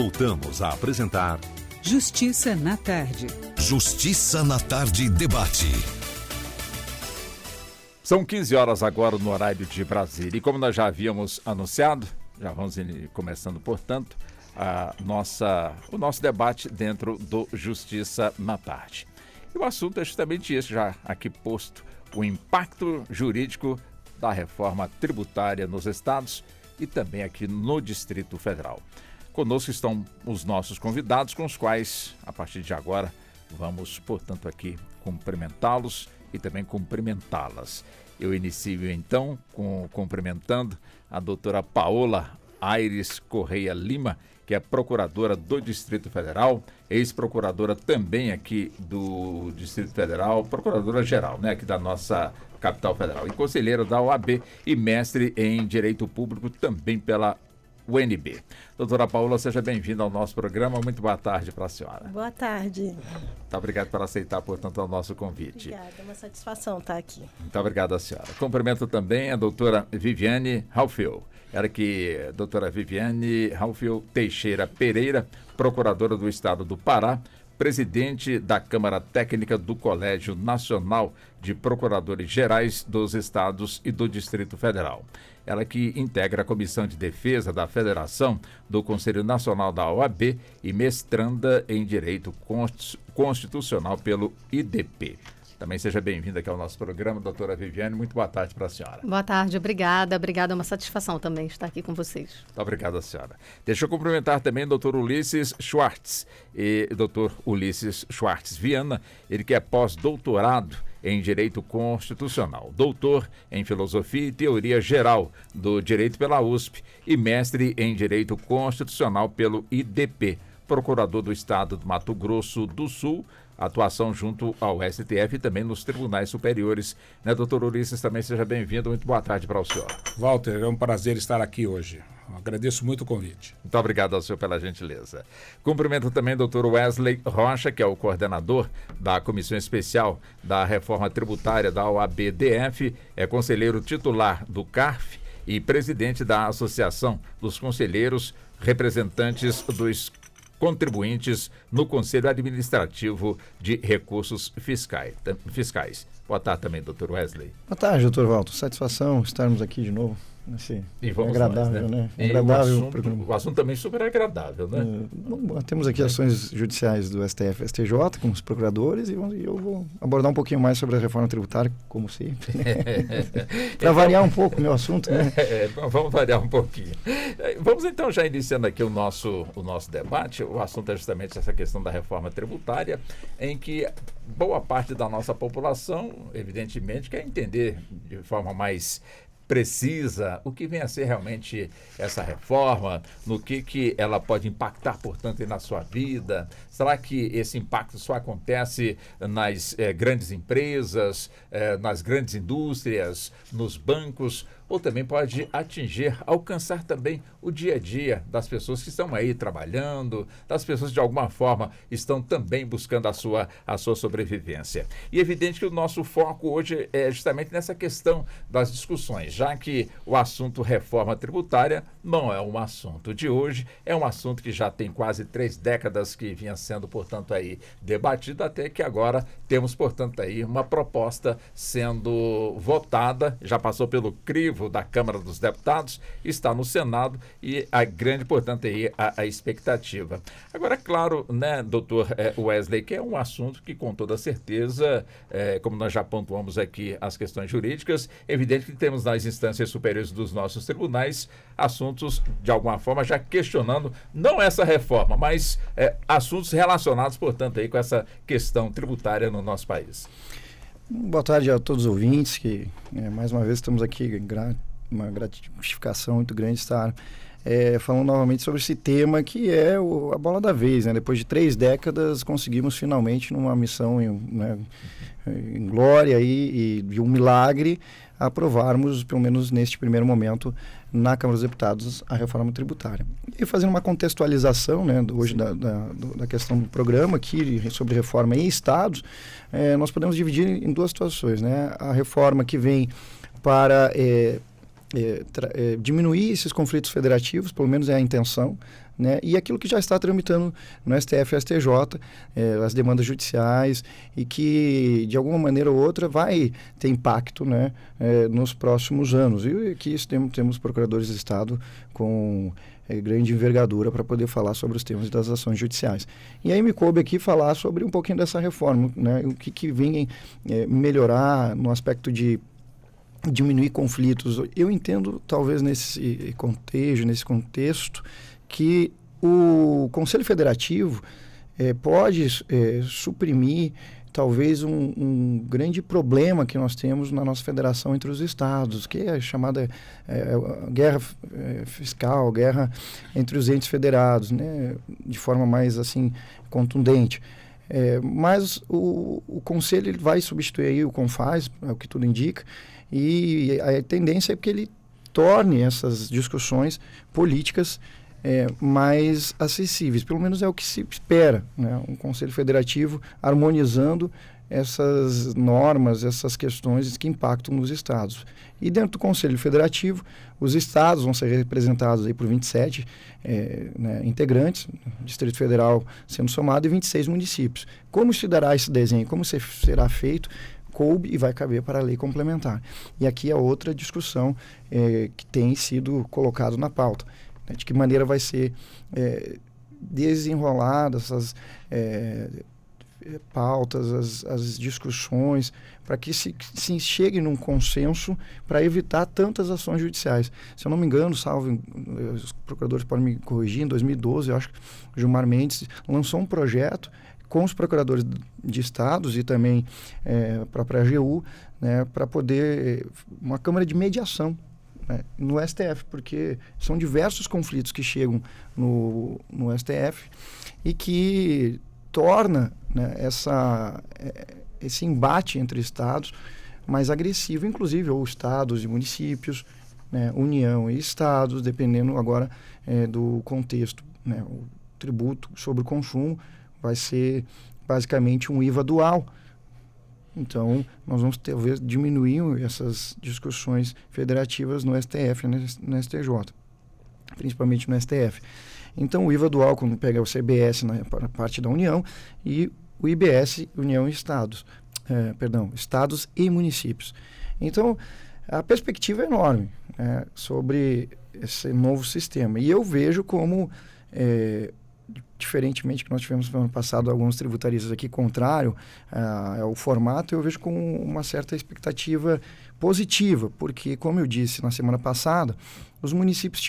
Voltamos a apresentar Justiça na Tarde. Justiça na Tarde debate. São 15 horas agora no horário de Brasília. E como nós já havíamos anunciado, já vamos começando, portanto, o nosso debate dentro do Justiça na Tarde. E o assunto é justamente esse, já aqui posto, o impacto jurídico da reforma tributária nos estados e também aqui no Distrito Federal. Conosco estão os nossos convidados, com os quais, a partir de agora, vamos, portanto, aqui cumprimentá-los e também cumprimentá-las. Eu inicio, então, cumprimentando a doutora Paola Aires Correia Lima, que é procuradora do Distrito Federal, ex-procuradora também aqui do Distrito Federal, procuradora-geral, né, aqui da nossa capital federal, e conselheira da OAB e mestre em Direito Público também pela UNB. Doutora Paola, seja bem-vinda ao nosso programa. Muito boa tarde para a senhora. Boa tarde. Muito obrigado por aceitar, portanto, o nosso convite. Obrigada, é uma satisfação estar aqui. Muito obrigado a senhora. Cumprimento também a doutora Viviane Ralfil. Ela que, doutora Viviane Ralfil Teixeira Pereira, procuradora do Estado do Pará, presidente da Câmara Técnica do Colégio Nacional de Procuradores Gerais dos Estados e do Distrito Federal. Ela que integra a Comissão de Defesa da Federação do Conselho Nacional da OAB e mestranda em Direito Constitucional pelo IDP. Também seja bem-vinda aqui ao nosso programa, doutora Viviane. Muito boa tarde para a senhora. Boa tarde, obrigada. Obrigada, é uma satisfação também estar aqui com vocês. Muito obrigado, a senhora. Deixa eu cumprimentar também o doutor Ulisses Schwartz, doutor Ulisses Schwartz Viana, ele que é pós-doutorado em Direito Constitucional, doutor em Filosofia e Teoria Geral do Direito pela USP e mestre em Direito Constitucional pelo IDP, procurador do Estado do Mato Grosso do Sul, atuação junto ao STF e também nos tribunais superiores. Né, doutor Ulisses, também seja bem-vindo. Muito boa tarde para o senhor. Walter, é um prazer estar aqui hoje. Agradeço muito o convite. Muito obrigado ao senhor pela gentileza. Cumprimento também o doutor Wesley Rocha, que é o coordenador da Comissão Especial da Reforma Tributária da OAB-DF, é conselheiro titular do CARF e presidente da Associação dos Conselheiros Representantes dos Contribuintes no Conselho Administrativo de Recursos Fiscais. Boa tarde também, doutor Wesley. Boa tarde, doutor Walter. Satisfação estarmos aqui de novo. Assim, e vamos agradável, nós, né? Agradável. O assunto também super agradável, né? Temos aqui ações judiciais do STF e STJ com os procuradores e eu vou abordar um pouquinho mais sobre a reforma tributária, como sempre. Para variar um pouco o meu assunto, né? Vamos variar um pouquinho. Vamos então já iniciando aqui o nosso debate. O assunto é justamente essa questão da reforma tributária, em que boa parte da nossa população, evidentemente, quer entender de forma mais precisa o que vem a ser realmente essa reforma, no que ela pode impactar, portanto, na sua vida. Será que esse impacto só acontece nas grandes empresas, nas grandes indústrias, nos bancos, ou também pode alcançar também o dia a dia das pessoas que estão aí trabalhando, das pessoas que de alguma forma estão também buscando a sua sobrevivência. E é evidente que o nosso foco hoje é justamente nessa questão das discussões, já que o assunto reforma tributária não é um assunto de hoje, é um assunto que já tem quase 3 décadas que vinha sendo, portanto, aí debatido, até que agora temos, portanto, aí uma proposta sendo votada, já passou pelo crivo da Câmara dos Deputados, está no Senado e a grande, portanto, aí a expectativa. Agora, é claro, né, doutor Wesley, que é um assunto que, com toda certeza, como nós já pontuamos aqui as questões jurídicas, é evidente que temos nas instâncias superiores dos nossos tribunais assuntos, de alguma forma, já questionando, não essa reforma, mas assuntos relacionados, portanto, aí com essa questão tributária no nosso país. Boa tarde a todos os ouvintes, que mais uma vez estamos aqui, uma gratificação muito grande estar falando novamente sobre esse tema que é a bola da vez, né? Depois de 3 décadas conseguimos finalmente, numa missão em glória e de um milagre, aprovarmos, pelo menos neste primeiro momento, na Câmara dos Deputados, a reforma tributária. E fazendo uma contextualização, né, hoje da questão do programa aqui sobre reforma em estados, nós podemos dividir em 2 situações, né? A reforma que vem para diminuir esses conflitos federativos, pelo menos é a intenção, né? E aquilo que já está tramitando no STF e STJ, as demandas judiciais, e que, de alguma maneira ou outra, vai ter impacto, né, nos próximos anos. E aqui temos procuradores de Estado com grande envergadura para poder falar sobre os temas das ações judiciais. E aí me coube aqui falar sobre um pouquinho dessa reforma, né, o que vem melhorar no aspecto de diminuir conflitos. Eu entendo, talvez nesse contexto, que o Conselho Federativo pode suprimir talvez um grande problema que nós temos na nossa federação entre os estados, que é a chamada guerra fiscal, guerra entre os entes federados, né, de forma mais assim contundente. Mas o Conselho ele vai substituir aí o CONFAS, é o que tudo indica, e a tendência é que ele torne essas discussões políticas mais acessíveis. Pelo menos é o que se espera, né? Um Conselho Federativo harmonizando essas normas, essas questões que impactam nos estados. E dentro do Conselho Federativo, os estados vão ser representados aí por 27 integrantes, Distrito Federal sendo somado, e 26 municípios. Como se dará esse desenho? Como será feito? Coube e vai caber para a lei complementar. E aqui é outra discussão que tem sido colocado na pauta. Né? De que maneira vai ser desenroladas essas pautas, as discussões, para que se chegue num consenso para evitar tantas ações judiciais. Se eu não me engano, os procuradores podem me corrigir, em 2012, eu acho que o Gilmar Mendes lançou um projeto com os procuradores de estados e também a própria AGU, né, para poder uma câmara de mediação, né, no STF, porque são diversos conflitos que chegam no STF e que torna, né, esse embate entre estados mais agressivo, inclusive ou estados e municípios, né, União e estados, dependendo agora do contexto, né, o tributo sobre o consumo vai ser basicamente um IVA dual. Então, nós vamos talvez diminuir essas discussões federativas no STF e no STJ, principalmente no STF. Então, o IVA dual, quando pega o CBS na parte da União e o IBS, União e Estados, Estados e municípios. Então, a perspectiva é enorme sobre esse novo sistema. E eu vejo como diferentemente que nós tivemos no ano passado alguns tributaristas aqui contrário ao formato, eu vejo com uma certa expectativa positiva, porque, como eu disse na semana passada, os municípios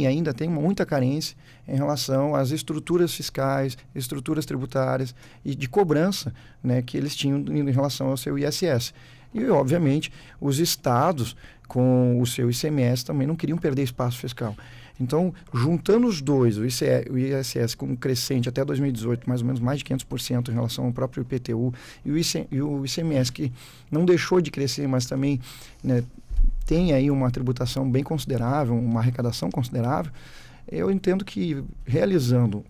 ainda têm muita carência em relação às estruturas fiscais, estruturas tributárias e de cobrança, né, que eles tinham em relação ao seu ISS. E, obviamente, os estados, com o seu ICMS, também não queriam perder espaço fiscal. Então, juntando os dois, o ISS com um crescente até 2018, mais ou menos mais de 500% em relação ao próprio IPTU, e o ICMS, que não deixou de crescer, mas também, né, tem aí uma tributação bem considerável, uma arrecadação considerável, eu entendo que realizando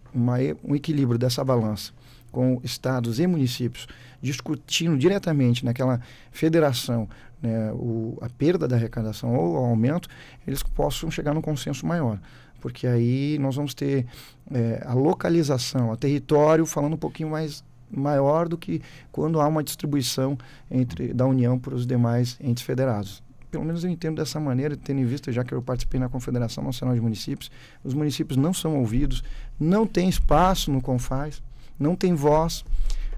um equilíbrio dessa balança com estados e municípios, discutindo diretamente naquela federação, né, a perda da arrecadação ou o aumento, eles possam chegar num consenso maior. Porque aí nós vamos ter a localização, a território falando um pouquinho maior do que quando há uma distribuição da União para os demais entes federados. Pelo menos eu entendo dessa maneira, tendo em vista, já que eu participei na Confederação Nacional de Municípios, os municípios não são ouvidos, não tem espaço no CONFAS, não tem voz,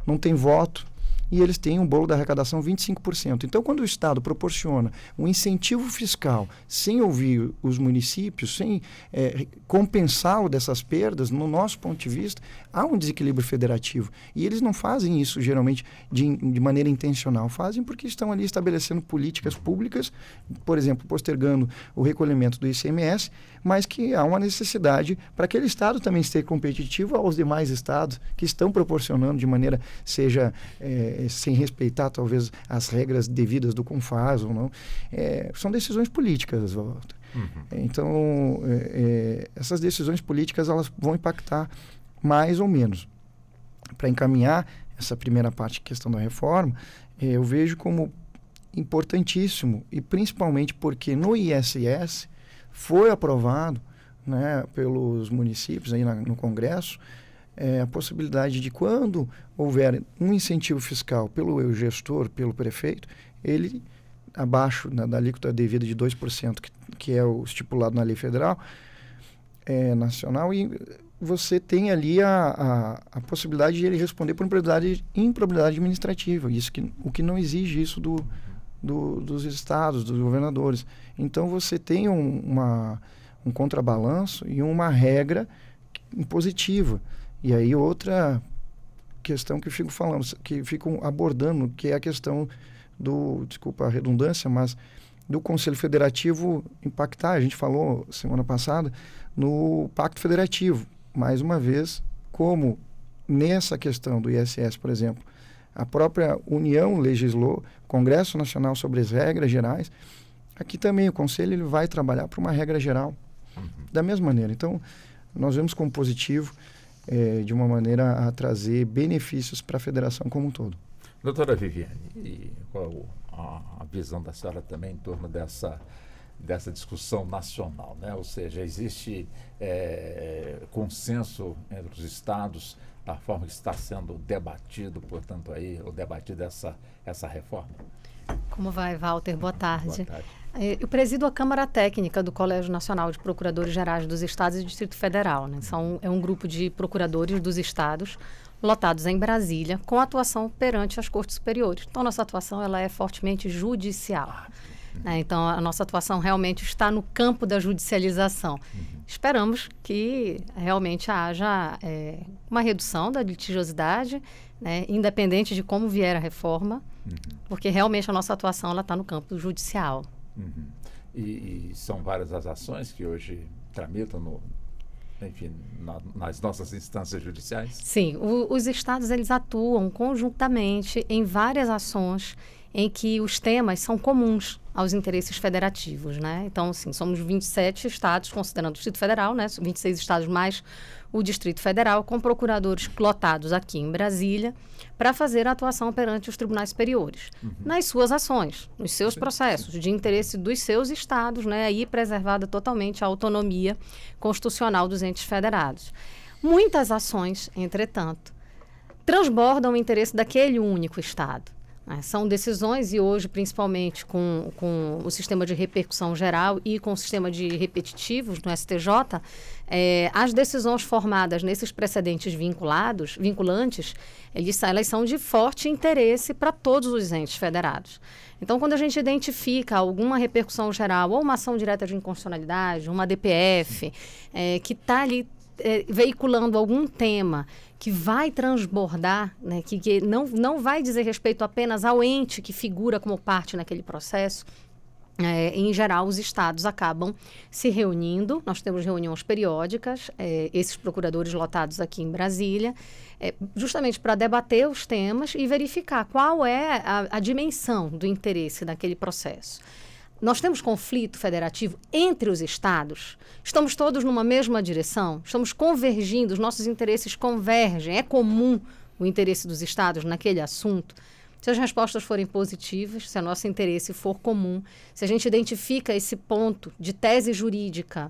não tem voto, e eles têm um bolo da arrecadação 25%. Então, quando o Estado proporciona um incentivo fiscal sem ouvir os municípios, sem compensá-lo dessas perdas, no nosso ponto de vista, há um desequilíbrio federativo. E eles não fazem isso, geralmente, de maneira intencional. Fazem porque estão ali estabelecendo políticas públicas, por exemplo, postergando o recolhimento do ICMS, mas que há uma necessidade para aquele Estado também esteja competitivo aos demais Estados que estão proporcionando de maneira, seja sem respeitar talvez as regras devidas do CONFAS ou não. São decisões políticas, Walter. Uhum. Então, essas decisões políticas elas vão impactar mais ou menos. Para encaminhar essa primeira parte, questão da reforma, eu vejo como importantíssimo, e principalmente porque no ISS foi aprovado, né, pelos municípios aí no Congresso, a possibilidade de, quando houver um incentivo fiscal pelo gestor, pelo prefeito, ele, abaixo da alíquota devida de 2%, que é o estipulado na lei federal, nacional, e você tem ali a possibilidade de ele responder por improbidade administrativa, o que não exige isso dos estados, dos governadores. Então você tem um contrabalanço e uma regra impositiva. E aí outra questão que eu fico abordando, que é a questão desculpa a redundância, mas do Conselho Federativo impactar. A gente falou semana passada no Pacto Federativo. Mais uma vez, como nessa questão do ISS, por exemplo, a própria União legislou, Congresso Nacional, sobre as regras gerais, aqui também o Conselho ele vai trabalhar para uma regra geral, da mesma maneira. Então, nós vemos como positivo, de uma maneira a trazer benefícios para a federação como um todo. Doutora Viviane, e qual a visão da senhora também em torno dessa discussão nacional, né? Ou seja, existe consenso entre os estados da forma que está sendo debatido, portanto, ou debatida essa reforma? Como vai, Walter? Boa tarde. Boa tarde. Eu presido a Câmara Técnica do Colégio Nacional de Procuradores Gerais dos Estados e do Distrito Federal, né? É um grupo de procuradores dos estados lotados em Brasília, com atuação perante as cortes superiores. Então, nossa atuação ela é fortemente judicial. Então, a nossa atuação realmente está no campo da judicialização. Esperamos que realmente haja uma redução da litigiosidade, né, independente de como vier a reforma, porque realmente a nossa atuação está no campo judicial. E são várias as ações que hoje tramitam nas nossas instâncias judiciais? Sim, os estados eles atuam conjuntamente em várias ações em que os temas são comuns aos interesses federativos, né? Então, assim, somos 27 estados, considerando o Distrito Federal, né? 26 estados mais o Distrito Federal, com procuradores lotados aqui em Brasília, para fazer a atuação perante os tribunais superiores, nas suas ações, nos seus processos de interesse dos seus estados, né? Aí preservada totalmente a autonomia constitucional dos entes federados. Muitas ações, entretanto, transbordam o interesse daquele único estado. São decisões, e hoje, principalmente com o sistema de repercussão geral e com o sistema de repetitivos no STJ, as decisões formadas nesses precedentes vinculantes, elas são de forte interesse para todos os entes federados. Então, quando a gente identifica alguma repercussão geral, ou uma ação direta de inconstitucionalidade, uma DPF, que está ali veiculando algum tema que vai transbordar, né, que não vai dizer respeito apenas ao ente que figura como parte naquele processo, em geral, os estados acabam se reunindo. Nós temos reuniões periódicas, esses procuradores lotados aqui em Brasília, justamente para debater os temas e verificar qual é a dimensão do interesse daquele processo. Nós temos conflito federativo entre os estados? Estamos todos numa mesma direção? Estamos convergindo? Os nossos interesses convergem? É comum o interesse dos estados naquele assunto? Se as respostas forem positivas, se o nosso interesse for comum, se a gente identifica esse ponto de tese jurídica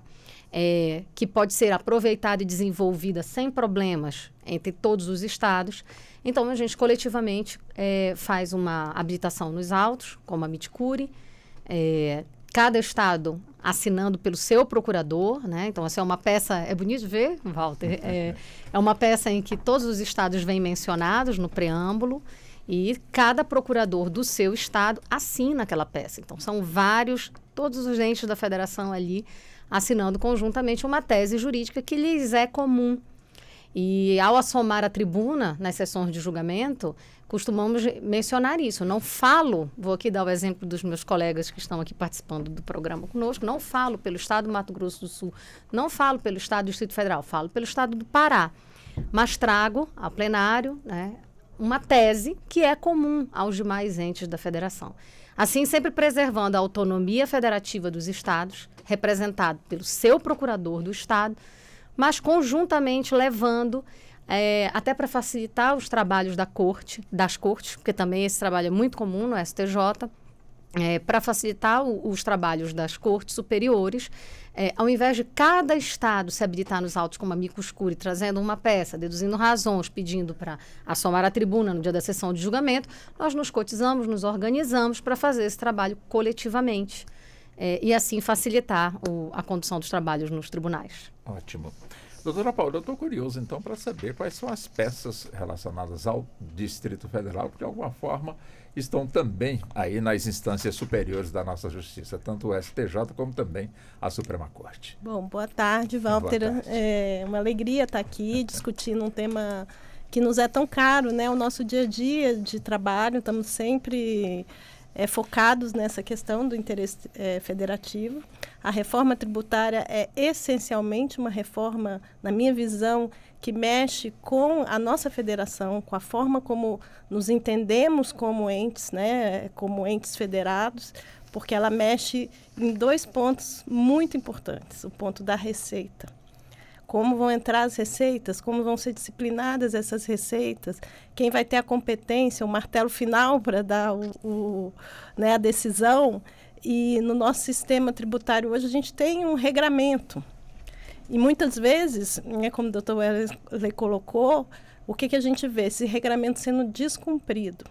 que pode ser aproveitada e desenvolvida sem problemas entre todos os estados, então a gente coletivamente faz uma habilitação nos autos, como a miticure, cada estado assinando pelo seu procurador, né? Então, essa é uma peça, é bonito ver, Walter, é uma peça em que todos os estados vêm mencionados no preâmbulo e cada procurador do seu estado assina aquela peça. Então, são todos os entes da federação ali assinando conjuntamente uma tese jurídica que lhes é comum. E ao assomar a tribuna nas sessões de julgamento, costumamos mencionar isso. Não falo, vou aqui dar o exemplo dos meus colegas que estão aqui participando do programa conosco, não falo pelo estado do Mato Grosso do Sul, não falo pelo estado do Distrito Federal, falo pelo estado do Pará, mas trago ao plenário, né, uma tese que é comum aos demais entes da federação. Assim, sempre preservando a autonomia federativa dos estados, representado pelo seu procurador do estado, mas conjuntamente levando, até para facilitar os trabalhos das cortes, porque também esse trabalho é muito comum no STJ, para facilitar os trabalhos das cortes superiores, ao invés de cada estado se habilitar nos autos como amicus curiae, trazendo uma peça, deduzindo razões, pedindo para assomar a tribuna no dia da sessão de julgamento, nós nos cotizamos, nos organizamos para fazer esse trabalho coletivamente e assim facilitar a condução dos trabalhos nos tribunais. Ótimo. Doutora Paula, eu estou curioso, então, para saber quais são as peças relacionadas ao Distrito Federal, que, de alguma forma, estão também aí nas instâncias superiores da nossa justiça, tanto o STJ como também a Suprema Corte. Bom, boa tarde, Walter. Boa tarde. É uma alegria estar aqui discutindo um tema que nos é tão caro, né? O nosso dia a dia de trabalho, estamos sempre focados nessa questão do interesse federativo. A reforma tributária é essencialmente uma reforma, na minha visão, que mexe com a nossa federação, com a forma como nos entendemos como entes, né, como entes federados, porque ela mexe em 2 pontos muito importantes. O ponto da receita. Como vão entrar as receitas, como vão ser disciplinadas essas receitas, quem vai ter a competência, o martelo final para dar né, a decisão. E no nosso sistema tributário hoje a gente tem um regramento. E muitas vezes, né, como o doutor Wesley colocou, o que a gente vê? Esse regramento sendo descumprido.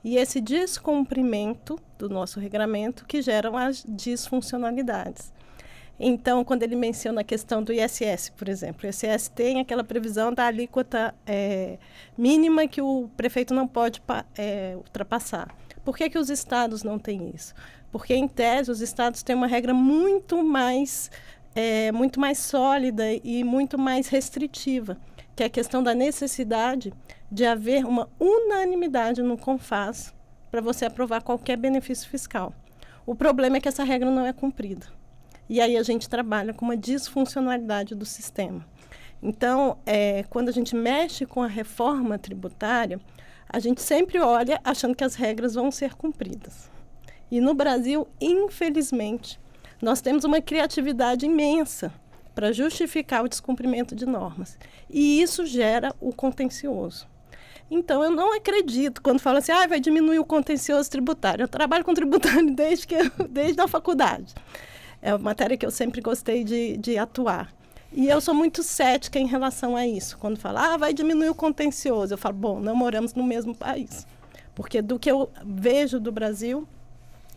E esse descumprimento do nosso regramento que geram as disfuncionalidades. Então, quando ele menciona a questão do ISS, por exemplo, o ISS tem aquela previsão da alíquota mínima que o prefeito não pode ultrapassar. Por que os estados não têm isso? Porque, em tese, os estados têm uma regra muito mais sólida e muito mais restritiva, que é a questão da necessidade de haver uma unanimidade no CONFAS para você aprovar qualquer benefício fiscal. O problema é que essa regra não é cumprida. E aí a gente trabalha com uma disfuncionalidade do sistema. Então, quando a gente mexe com a reforma tributária, a gente sempre olha achando que as regras vão ser cumpridas. E no Brasil, infelizmente, nós temos uma criatividade imensa para justificar o descumprimento de normas. E isso gera o contencioso. Então, eu não acredito quando fala assim, vai diminuir o contencioso tributário. Eu trabalho com tributário desde a faculdade. É uma matéria que eu sempre gostei de atuar. E eu sou muito cética em relação a isso. Quando fala, vai diminuir o contencioso. Eu falo, bom, não moramos no mesmo país. Porque do que eu vejo do Brasil,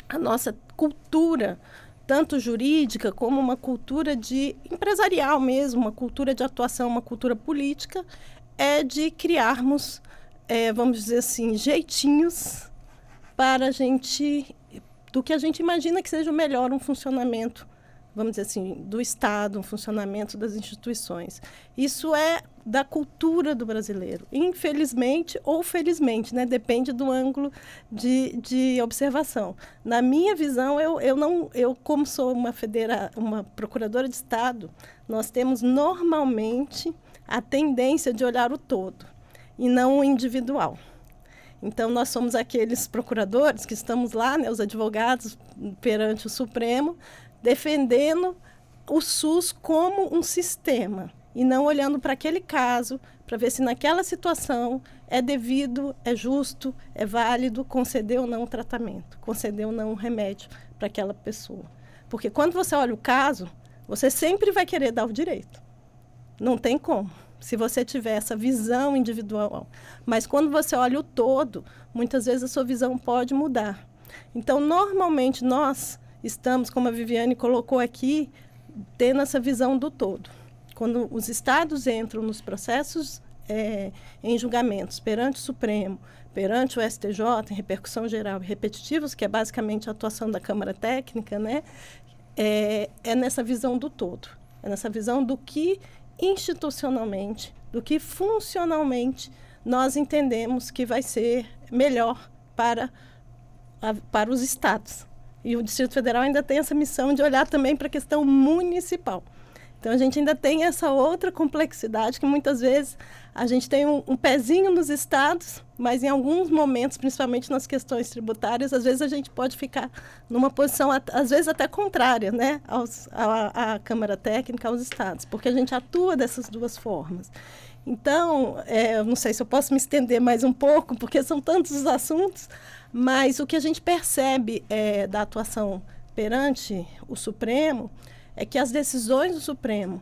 a nossa cultura, tanto jurídica como uma cultura empresarial mesmo, uma cultura de atuação, uma cultura política, é de criarmos, vamos dizer assim, jeitinhos para a gente, do que a gente imagina que seja o melhor, um funcionamento, vamos dizer assim, do Estado, um funcionamento das instituições. Isso é da cultura do brasileiro, infelizmente ou felizmente, né? Depende do ângulo de observação. Na minha visão, eu como sou uma procuradora de Estado, nós temos normalmente a tendência de olhar o todo e não o individual. Então, nós somos aqueles procuradores que estamos lá, né, os advogados perante o Supremo, defendendo o SUS como um sistema e não olhando para aquele caso, para ver se naquela situação é devido, é justo, é válido conceder ou não o tratamento, conceder ou não o remédio para aquela pessoa. Porque quando você olha o caso, você sempre vai querer dar o direito. Não tem como, se você tiver essa visão individual. Mas quando você olha o todo, muitas vezes a sua visão pode mudar. Então, normalmente, nós estamos, como a Viviane colocou aqui, tendo essa visão do todo. Quando os estados entram nos processos em julgamentos perante o Supremo, perante o STJ, em repercussão geral e repetitivos, que é basicamente a atuação da Câmara Técnica, né? É nessa visão do todo. É nessa visão do que institucionalmente, do que funcionalmente nós entendemos que vai ser melhor para os estados. E o Distrito Federal ainda tem essa missão de olhar também para a questão municipal. Então, a gente ainda tem essa outra complexidade que muitas vezes a gente tem um pezinho nos estados, mas em alguns momentos, principalmente nas questões tributárias, às vezes a gente pode ficar numa posição, às vezes até contrária, né, à Câmara Técnica, aos estados, porque a gente atua dessas duas formas. Então, eu não sei se eu posso me estender mais um pouco, porque são tantos os assuntos. Mas o que a gente percebe da atuação perante o Supremo é que as decisões do Supremo,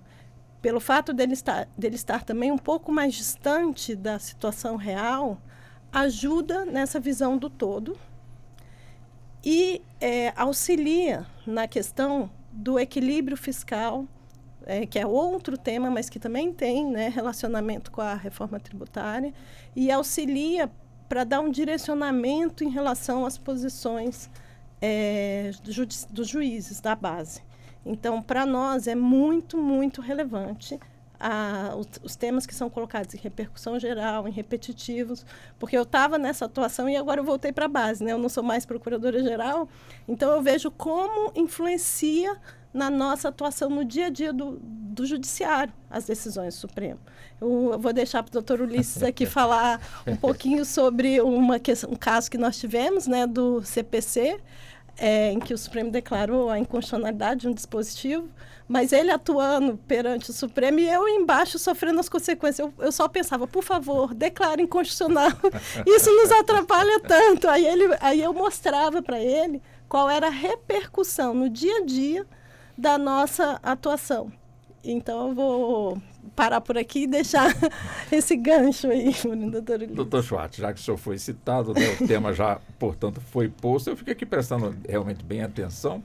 pelo fato dele estar também um pouco mais distante da situação real, ajuda nessa visão do todo e auxilia na questão do equilíbrio fiscal, que é outro tema, mas que também tem, né, relacionamento com a reforma tributária, e auxilia para dar um direcionamento em relação às posições dos juízes da base. Então, para nós, é muito, muito relevante os temas que são colocados em repercussão geral, em repetitivos, porque eu estava nessa atuação e agora eu voltei para a base, né? Eu não sou mais procuradora-geral, então eu vejo como influencia na nossa atuação no dia a dia do judiciário, as decisões do Supremo. Eu vou deixar para o doutor Ulisses aqui falar um pouquinho sobre um caso que nós tivemos, né, do CPC, em que o Supremo declarou a inconstitucionalidade de um dispositivo, mas ele atuando perante o Supremo e eu embaixo sofrendo as consequências. Eu só pensava, por favor, declare inconstitucional. Isso nos atrapalha tanto. Aí eu mostrava para ele qual era a repercussão no dia a dia da nossa atuação. Então, eu vou parar por aqui e deixar esse gancho aí, doutor Ulisses. Doutor Schwartz, já que o senhor foi citado, né, o tema já, portanto, foi posto, eu fiquei aqui prestando realmente bem atenção.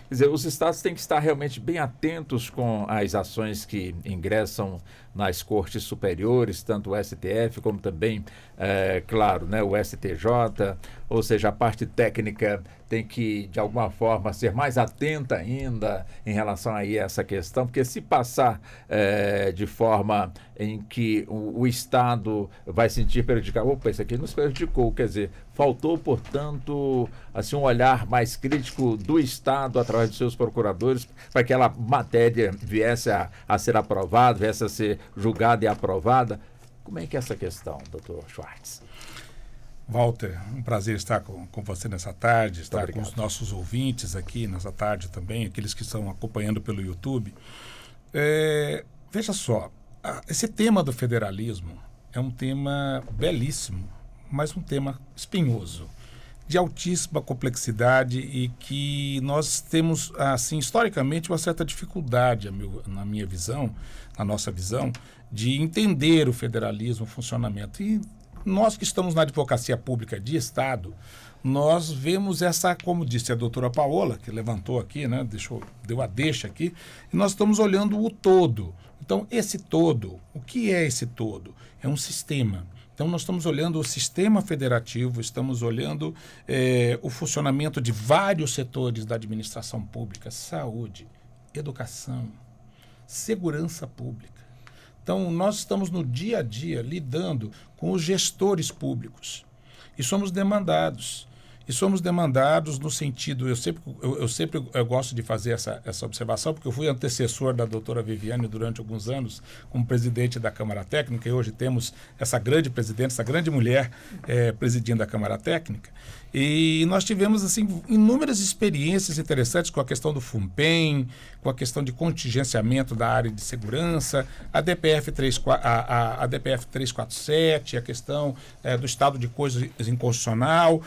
Quer dizer, os estados têm que estar realmente bem atentos com as ações que ingressam nas cortes superiores, tanto o STF como também, claro, né, o STJ, ou seja, a parte técnica tem que, de alguma forma, ser mais atenta ainda em relação a essa questão, porque se passar de forma em que o Estado vai sentir prejudicado, opa, isso aqui nos prejudicou, quer dizer, faltou, portanto, assim, um olhar mais crítico do Estado através dos seus procuradores para que aquela matéria viesse a ser aprovada, viesse a ser julgada e aprovada. Como é que é essa questão, doutor Schwartz? Walter, um prazer estar com você nessa tarde, estar com os nossos ouvintes aqui nessa tarde também, aqueles que estão acompanhando pelo YouTube. Veja só, esse tema do federalismo é um tema belíssimo, mas um tema espinhoso, de altíssima complexidade e que nós temos, assim, historicamente, uma certa dificuldade, na minha visão, na nossa visão, de entender o federalismo, o funcionamento. E nós que estamos na advocacia pública de Estado, nós vemos essa, como disse a doutora Paola, que levantou aqui, né, deu a deixa aqui, e nós estamos olhando o todo. Então, esse todo, o que é esse todo? É um sistema. Então, nós estamos olhando o sistema federativo, estamos olhando o funcionamento de vários setores da administração pública, saúde, educação, segurança pública. Então, nós estamos no dia a dia lidando com os gestores públicos e somos demandados. E somos demandados no sentido, eu sempre gosto de fazer essa observação, porque eu fui antecessor da doutora Viviane durante alguns anos como presidente da Câmara Técnica, e hoje temos essa grande presidente, essa grande mulher presidindo a Câmara Técnica. E nós tivemos, assim, inúmeras experiências interessantes com a questão do FUNPEN, com a questão de contingenciamento da área de segurança, a DPF 347, a questão do estado de coisas inconstitucional.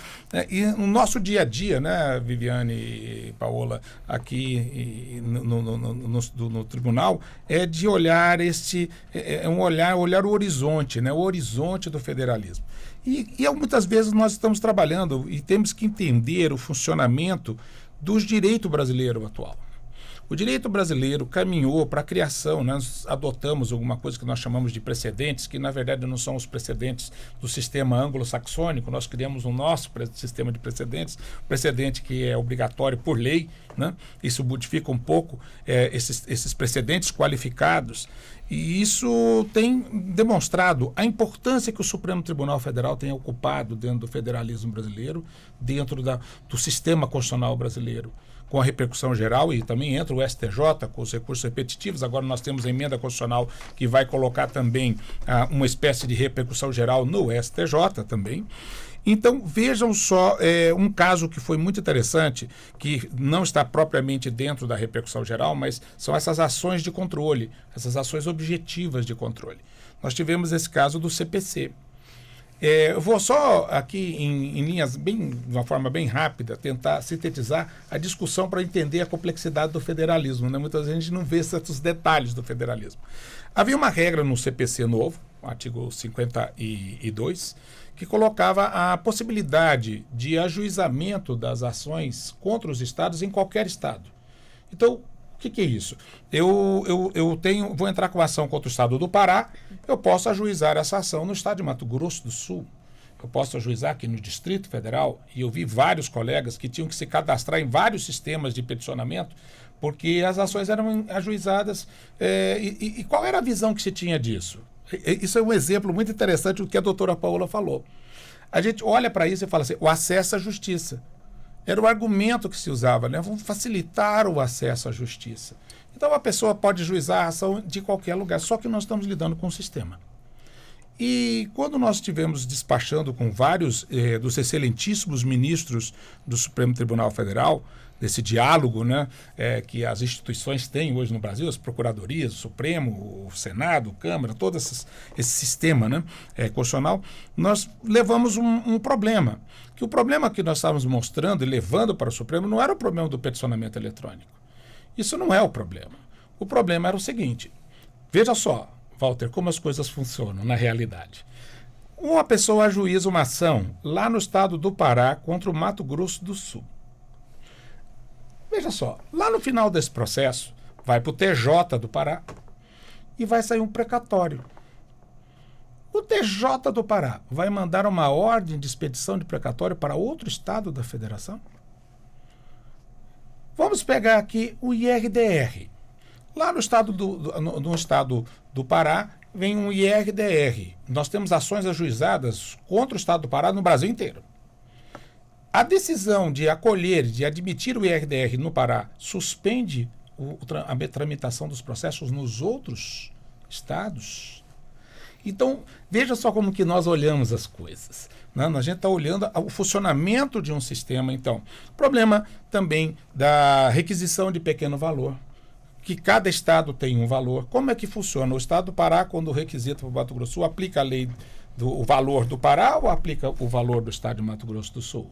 E no nosso dia a dia, né, Viviane e Paola, aqui no tribunal, é de olhar olhar o horizonte, né, o horizonte do federalismo. E muitas vezes nós estamos trabalhando e temos que entender o funcionamento do direito brasileiro atual. O direito brasileiro caminhou para a criação, nós adotamos alguma coisa que nós chamamos de precedentes, que na verdade não são os precedentes do sistema anglo-saxônico, nós criamos o nosso sistema de precedentes, precedente que é obrigatório por lei, né? Isso modifica um pouco esses precedentes qualificados, e isso tem demonstrado a importância que o Supremo Tribunal Federal tem ocupado dentro do federalismo brasileiro, dentro do sistema constitucional brasileiro, com a repercussão geral, e também entra o STJ com os recursos repetitivos. Agora nós temos a emenda constitucional que vai colocar também uma espécie de repercussão geral no STJ também. Então, vejam só um caso que foi muito interessante, que não está propriamente dentro da repercussão geral, mas são essas ações de controle, essas ações objetivas de controle. Nós tivemos esse caso do CPC. Eu vou só aqui em linhas de uma forma bem rápida, tentar sintetizar a discussão para entender a complexidade do federalismo, né? Muitas vezes a gente não vê certos detalhes do federalismo. Havia uma regra no CPC novo, artigo 52, que colocava a possibilidade de ajuizamento das ações contra os estados em qualquer estado. Então, o que é isso? Vou entrar com ação contra o estado do Pará, eu posso ajuizar essa ação no estado de Mato Grosso do Sul, eu posso ajuizar aqui no Distrito Federal, e eu vi vários colegas que tinham que se cadastrar em vários sistemas de peticionamento, porque as ações eram ajuizadas. E qual era a visão que se tinha disso? Isso é um exemplo muito interessante do que a doutora Paola falou. A gente olha para isso e fala assim, o acesso à justiça. Era o argumento que se usava, né? Vamos facilitar o acesso à justiça. Então a pessoa pode juizar a ação de qualquer lugar, só que nós estamos lidando com um sistema. E quando nós estivemos despachando com vários dos excelentíssimos ministros do Supremo Tribunal Federal, desse diálogo, né, que as instituições têm hoje no Brasil, as procuradorias, o Supremo, o Senado, a Câmara, todo esse sistema, né, constitucional, nós levamos um problema. Que o problema que nós estávamos mostrando e levando para o Supremo não era o problema do peticionamento eletrônico. Isso não é o problema. O problema era o seguinte, veja só, Walter, como as coisas funcionam na realidade. Uma pessoa ajuiza uma ação lá no estado do Pará contra o Mato Grosso do Sul. Veja só, lá no final desse processo, vai para o TJ do Pará e vai sair um precatório. O TJ do Pará vai mandar uma ordem de expedição de precatório para outro estado da federação? Vamos pegar aqui o IRDR. Lá no estado do Pará vem um IRDR. Nós temos ações ajuizadas contra o estado do Pará no Brasil inteiro. A decisão de acolher, de admitir o IRDR no Pará, suspende a tramitação dos processos nos outros estados? Então, veja só como que nós olhamos as coisas, né? A gente está olhando o funcionamento de um sistema, então. Problema também da requisição de pequeno valor, que cada estado tem um valor. Como é que funciona? O estado do Pará, quando requisita para o Mato Grosso do Sul, aplica a lei do valor do Pará ou aplica o valor do estado de Mato Grosso do Sul?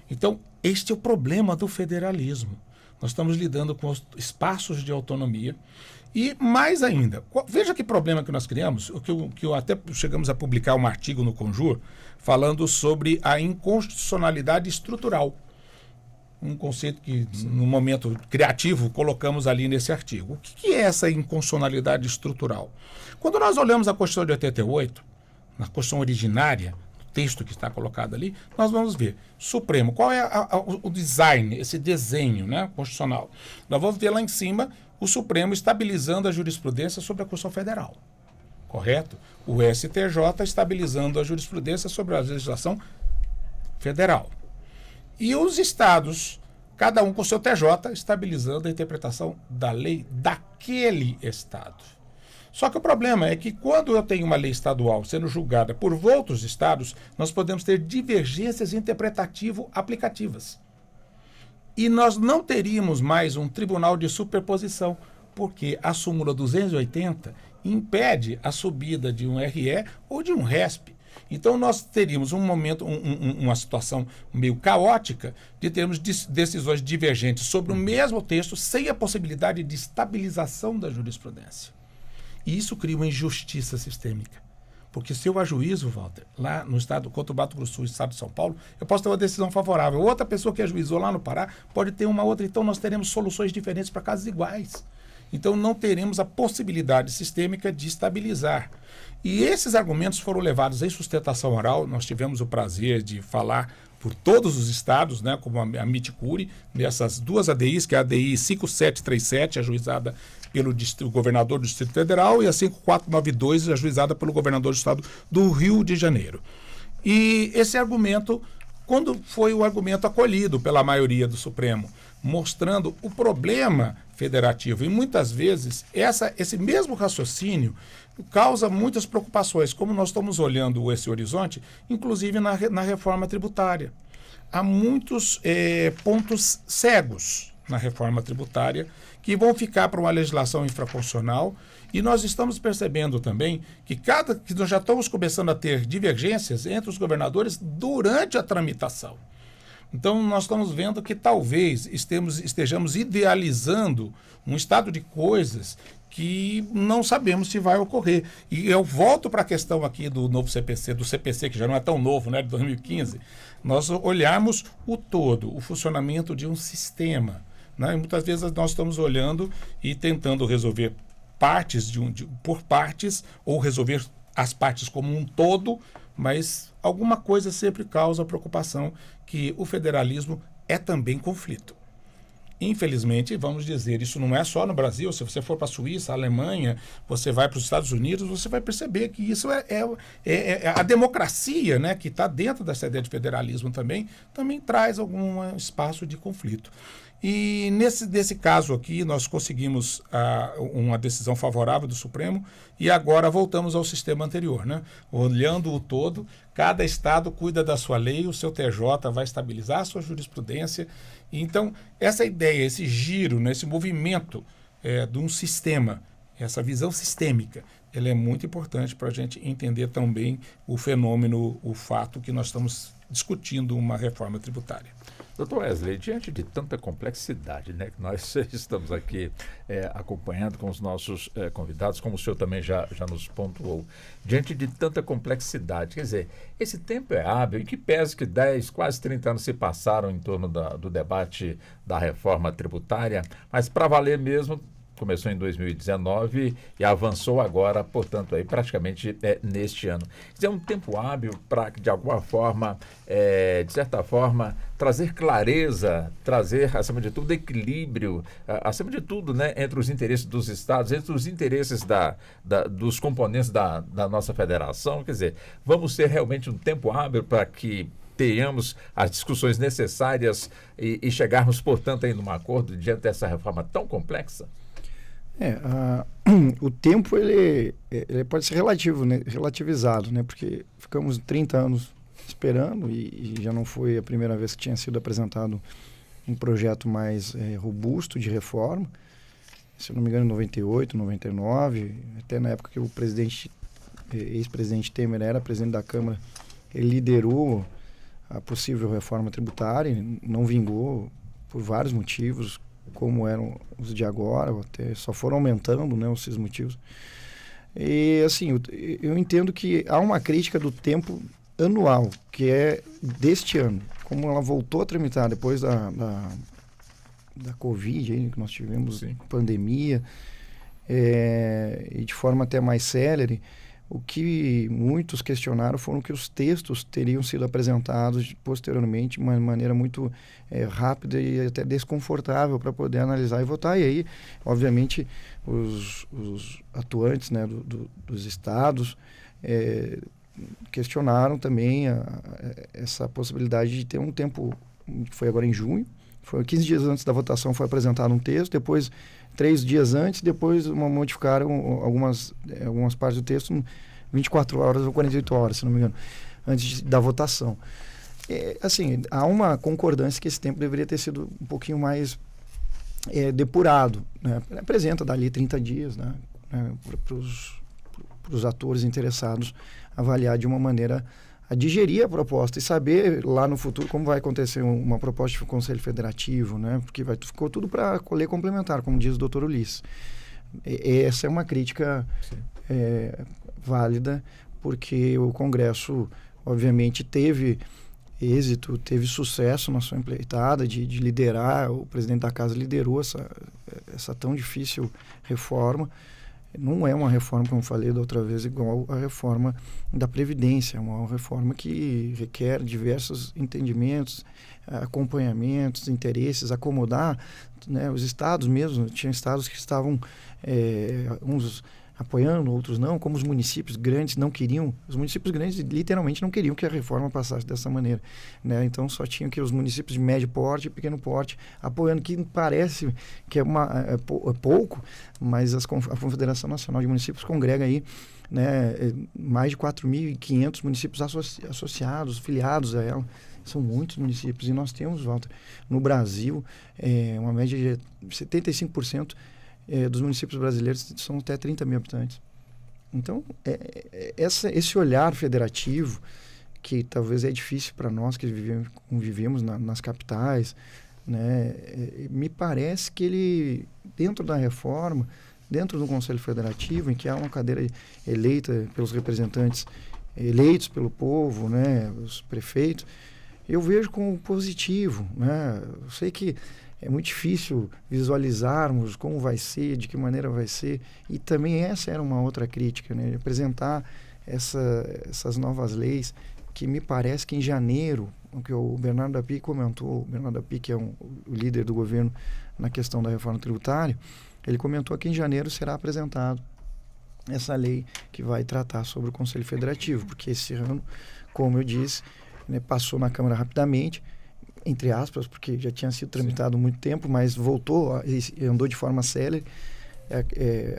Então, este é o problema do federalismo. Nós estamos lidando com os espaços de autonomia. E mais ainda, veja que problema que nós criamos, que eu até chegamos a publicar um artigo no Conjur, falando sobre a inconstitucionalidade estrutural. Um conceito que, no momento criativo, colocamos ali nesse artigo. O que é essa inconstitucionalidade estrutural? Quando nós olhamos a Constituição de 88, na Constituição originária, texto que está colocado ali, nós vamos ver Supremo, qual é o design, esse desenho, né, constitucional. Nós vamos ver lá em cima o Supremo estabilizando a jurisprudência sobre a Constituição Federal, correto? O STJ estabilizando a jurisprudência sobre a legislação federal. E os estados, cada um com o seu TJ, estabilizando a interpretação da lei daquele estado. Só que o problema é que quando eu tenho uma lei estadual sendo julgada por outros estados, nós podemos ter divergências interpretativo-aplicativas. E nós não teríamos mais um tribunal de superposição, porque a súmula 280 impede a subida de um RE ou de um RESP. Então nós teríamos um momento, uma situação meio caótica de termos decisões divergentes sobre o mesmo texto sem a possibilidade de estabilização da jurisprudência. E isso cria uma injustiça sistêmica. Porque se eu ajuizo, Walter, lá no estado, contra o Mato Grosso do Sul, estado de São Paulo, eu posso ter uma decisão favorável. Outra pessoa que ajuizou lá no Pará pode ter uma outra. Então nós teremos soluções diferentes para casos iguais. Então não teremos a possibilidade sistêmica de estabilizar. E esses argumentos foram levados em sustentação oral. Nós tivemos o prazer de falar por todos os estados, né, como a Miticuri, nessas duas ADIs, que é a ADI 5737, ajuizada pelo governador do Distrito Federal, e a 5492, ajuizada pelo governador do estado do Rio de Janeiro. E esse argumento, quando foi o argumento acolhido pela maioria do Supremo, mostrando o problema federativo, e muitas vezes esse mesmo raciocínio causa muitas preocupações, como nós estamos olhando esse horizonte, inclusive na reforma tributária. Há muitos pontos cegos na reforma tributária, que vão ficar para uma legislação infraconstitucional, e nós estamos percebendo também que nós já estamos começando a ter divergências entre os governadores durante a tramitação. Então, nós estamos vendo que talvez estejamos idealizando um estado de coisas que não sabemos se vai ocorrer. E eu volto para a questão aqui do novo CPC, do CPC, que já não é tão novo, né, de 2015, nós olharmos o todo, o funcionamento de um sistema. Né? E muitas vezes nós estamos olhando e tentando resolver partes por partes, ou resolver as partes como um todo, mas alguma coisa sempre causa preocupação, que o federalismo é também conflito. Infelizmente, vamos dizer, isso não é só no Brasil. Se você for para a Suíça, a Alemanha, você vai para os Estados Unidos, você vai perceber que isso é a democracia, né, que está dentro dessa ideia de federalismo também traz algum espaço de conflito. E nesse caso aqui, nós conseguimos uma decisão favorável do Supremo, e agora voltamos ao sistema anterior, né? Olhando o todo, cada estado cuida da sua lei, o seu TJ vai estabilizar a sua jurisprudência. Então, essa ideia, esse giro, né, esse movimento de um sistema, essa visão sistêmica, ela é muito importante para a gente entender também o fenômeno, o fato que nós estamos discutindo uma reforma tributária. Doutor Wesley, diante de tanta complexidade, né, que nós estamos aqui acompanhando com os nossos convidados, como o senhor também já nos pontuou, diante de tanta complexidade, quer dizer, esse tempo é hábil, e que pese que 10, quase 30 anos se passaram em torno do debate da reforma tributária, mas para valer mesmo, começou em 2019 e avançou agora, portanto, aí praticamente neste ano. É um tempo hábil para, de alguma forma, de certa forma, trazer clareza, trazer, acima de tudo, equilíbrio, acima de tudo, né, entre os interesses dos estados, entre os interesses dos componentes da nossa federação. Quer dizer, vamos ter realmente um tempo hábil para que tenhamos as discussões necessárias e chegarmos, portanto, aí num acordo diante dessa reforma tão complexa? O tempo ele pode ser relativizado, né? Porque ficamos 30 anos esperando e já não foi a primeira vez que tinha sido apresentado um projeto mais robusto de reforma. Se eu não me engano, em 98, 99, até na época que o ex-presidente Temer era presidente da Câmara, ele liderou a possível reforma tributária, não vingou por vários motivos, como eram os de agora, até só foram aumentando, né, esses motivos. E, assim, eu entendo que há uma crítica do tempo anual, que é deste ano. Como ela voltou a tramitar depois da Covid, aí, que nós tivemos pandemia, e de forma até mais célere, o que muitos questionaram foram que os textos teriam sido apresentados posteriormente de uma maneira muito rápida e até desconfortável para poder analisar e votar. E aí, obviamente, os atuantes, né, dos estados questionaram também essa possibilidade de ter um tempo, que foi agora em junho, foi 15 dias antes da votação foi apresentado um texto, depois 3 dias antes, depois modificaram algumas partes do texto 24 horas ou 48 horas, se não me engano, antes da votação. Assim, há uma concordância que esse tempo deveria ter sido um pouquinho mais depurado, né? Apresenta dali 30 dias, né? Para os atores interessados avaliar de uma maneira a digerir a proposta e saber lá no futuro como vai acontecer uma proposta de Conselho Federativo, né? Porque ficou tudo para colher complementar, como diz o doutor Ulisses. Essa é uma crítica válida, porque o Congresso, obviamente, teve êxito, teve sucesso na sua empreitada de liderar, o presidente da Casa liderou essa tão difícil reforma. Não é uma reforma, como eu falei da outra vez, igual a reforma da Previdência. É uma reforma que requer diversos entendimentos, acompanhamentos, interesses, acomodar, né, os estados mesmo. Tinha estados que estavam uns apoiando, outros não, como os municípios grandes não queriam, os municípios grandes literalmente não queriam que a reforma passasse dessa maneira, né? Então só tinham que os municípios de médio porte e pequeno porte apoiando, que parece que é pouco, mas a Confederação Nacional de Municípios congrega aí, né, mais de 4.500 municípios associados, filiados a ela. São muitos municípios, e nós temos, Walter, no Brasil, uma média de 75% dos municípios brasileiros são até 30 mil habitantes. Então, esse olhar federativo, que talvez é difícil para nós que vivemos nas capitais, né, me parece que ele, dentro da reforma, dentro do Conselho Federativo, em que há uma cadeira eleita pelos representantes eleitos pelo povo, né, os prefeitos, eu vejo como positivo, né? Eu sei que é muito difícil visualizarmos como vai ser, de que maneira vai ser, e também essa era uma outra crítica, né? Apresentar essas novas leis, que me parece que em janeiro, o que o Bernardo Api comentou, o Bernardo Api, que é o líder do governo na questão da reforma tributária, ele comentou que em janeiro será apresentado essa lei que vai tratar sobre o Conselho Federativo, porque esse ano, como eu disse, né, passou na Câmara rapidamente, entre aspas, porque já tinha sido tramitado há muito tempo, mas voltou e andou de forma célere,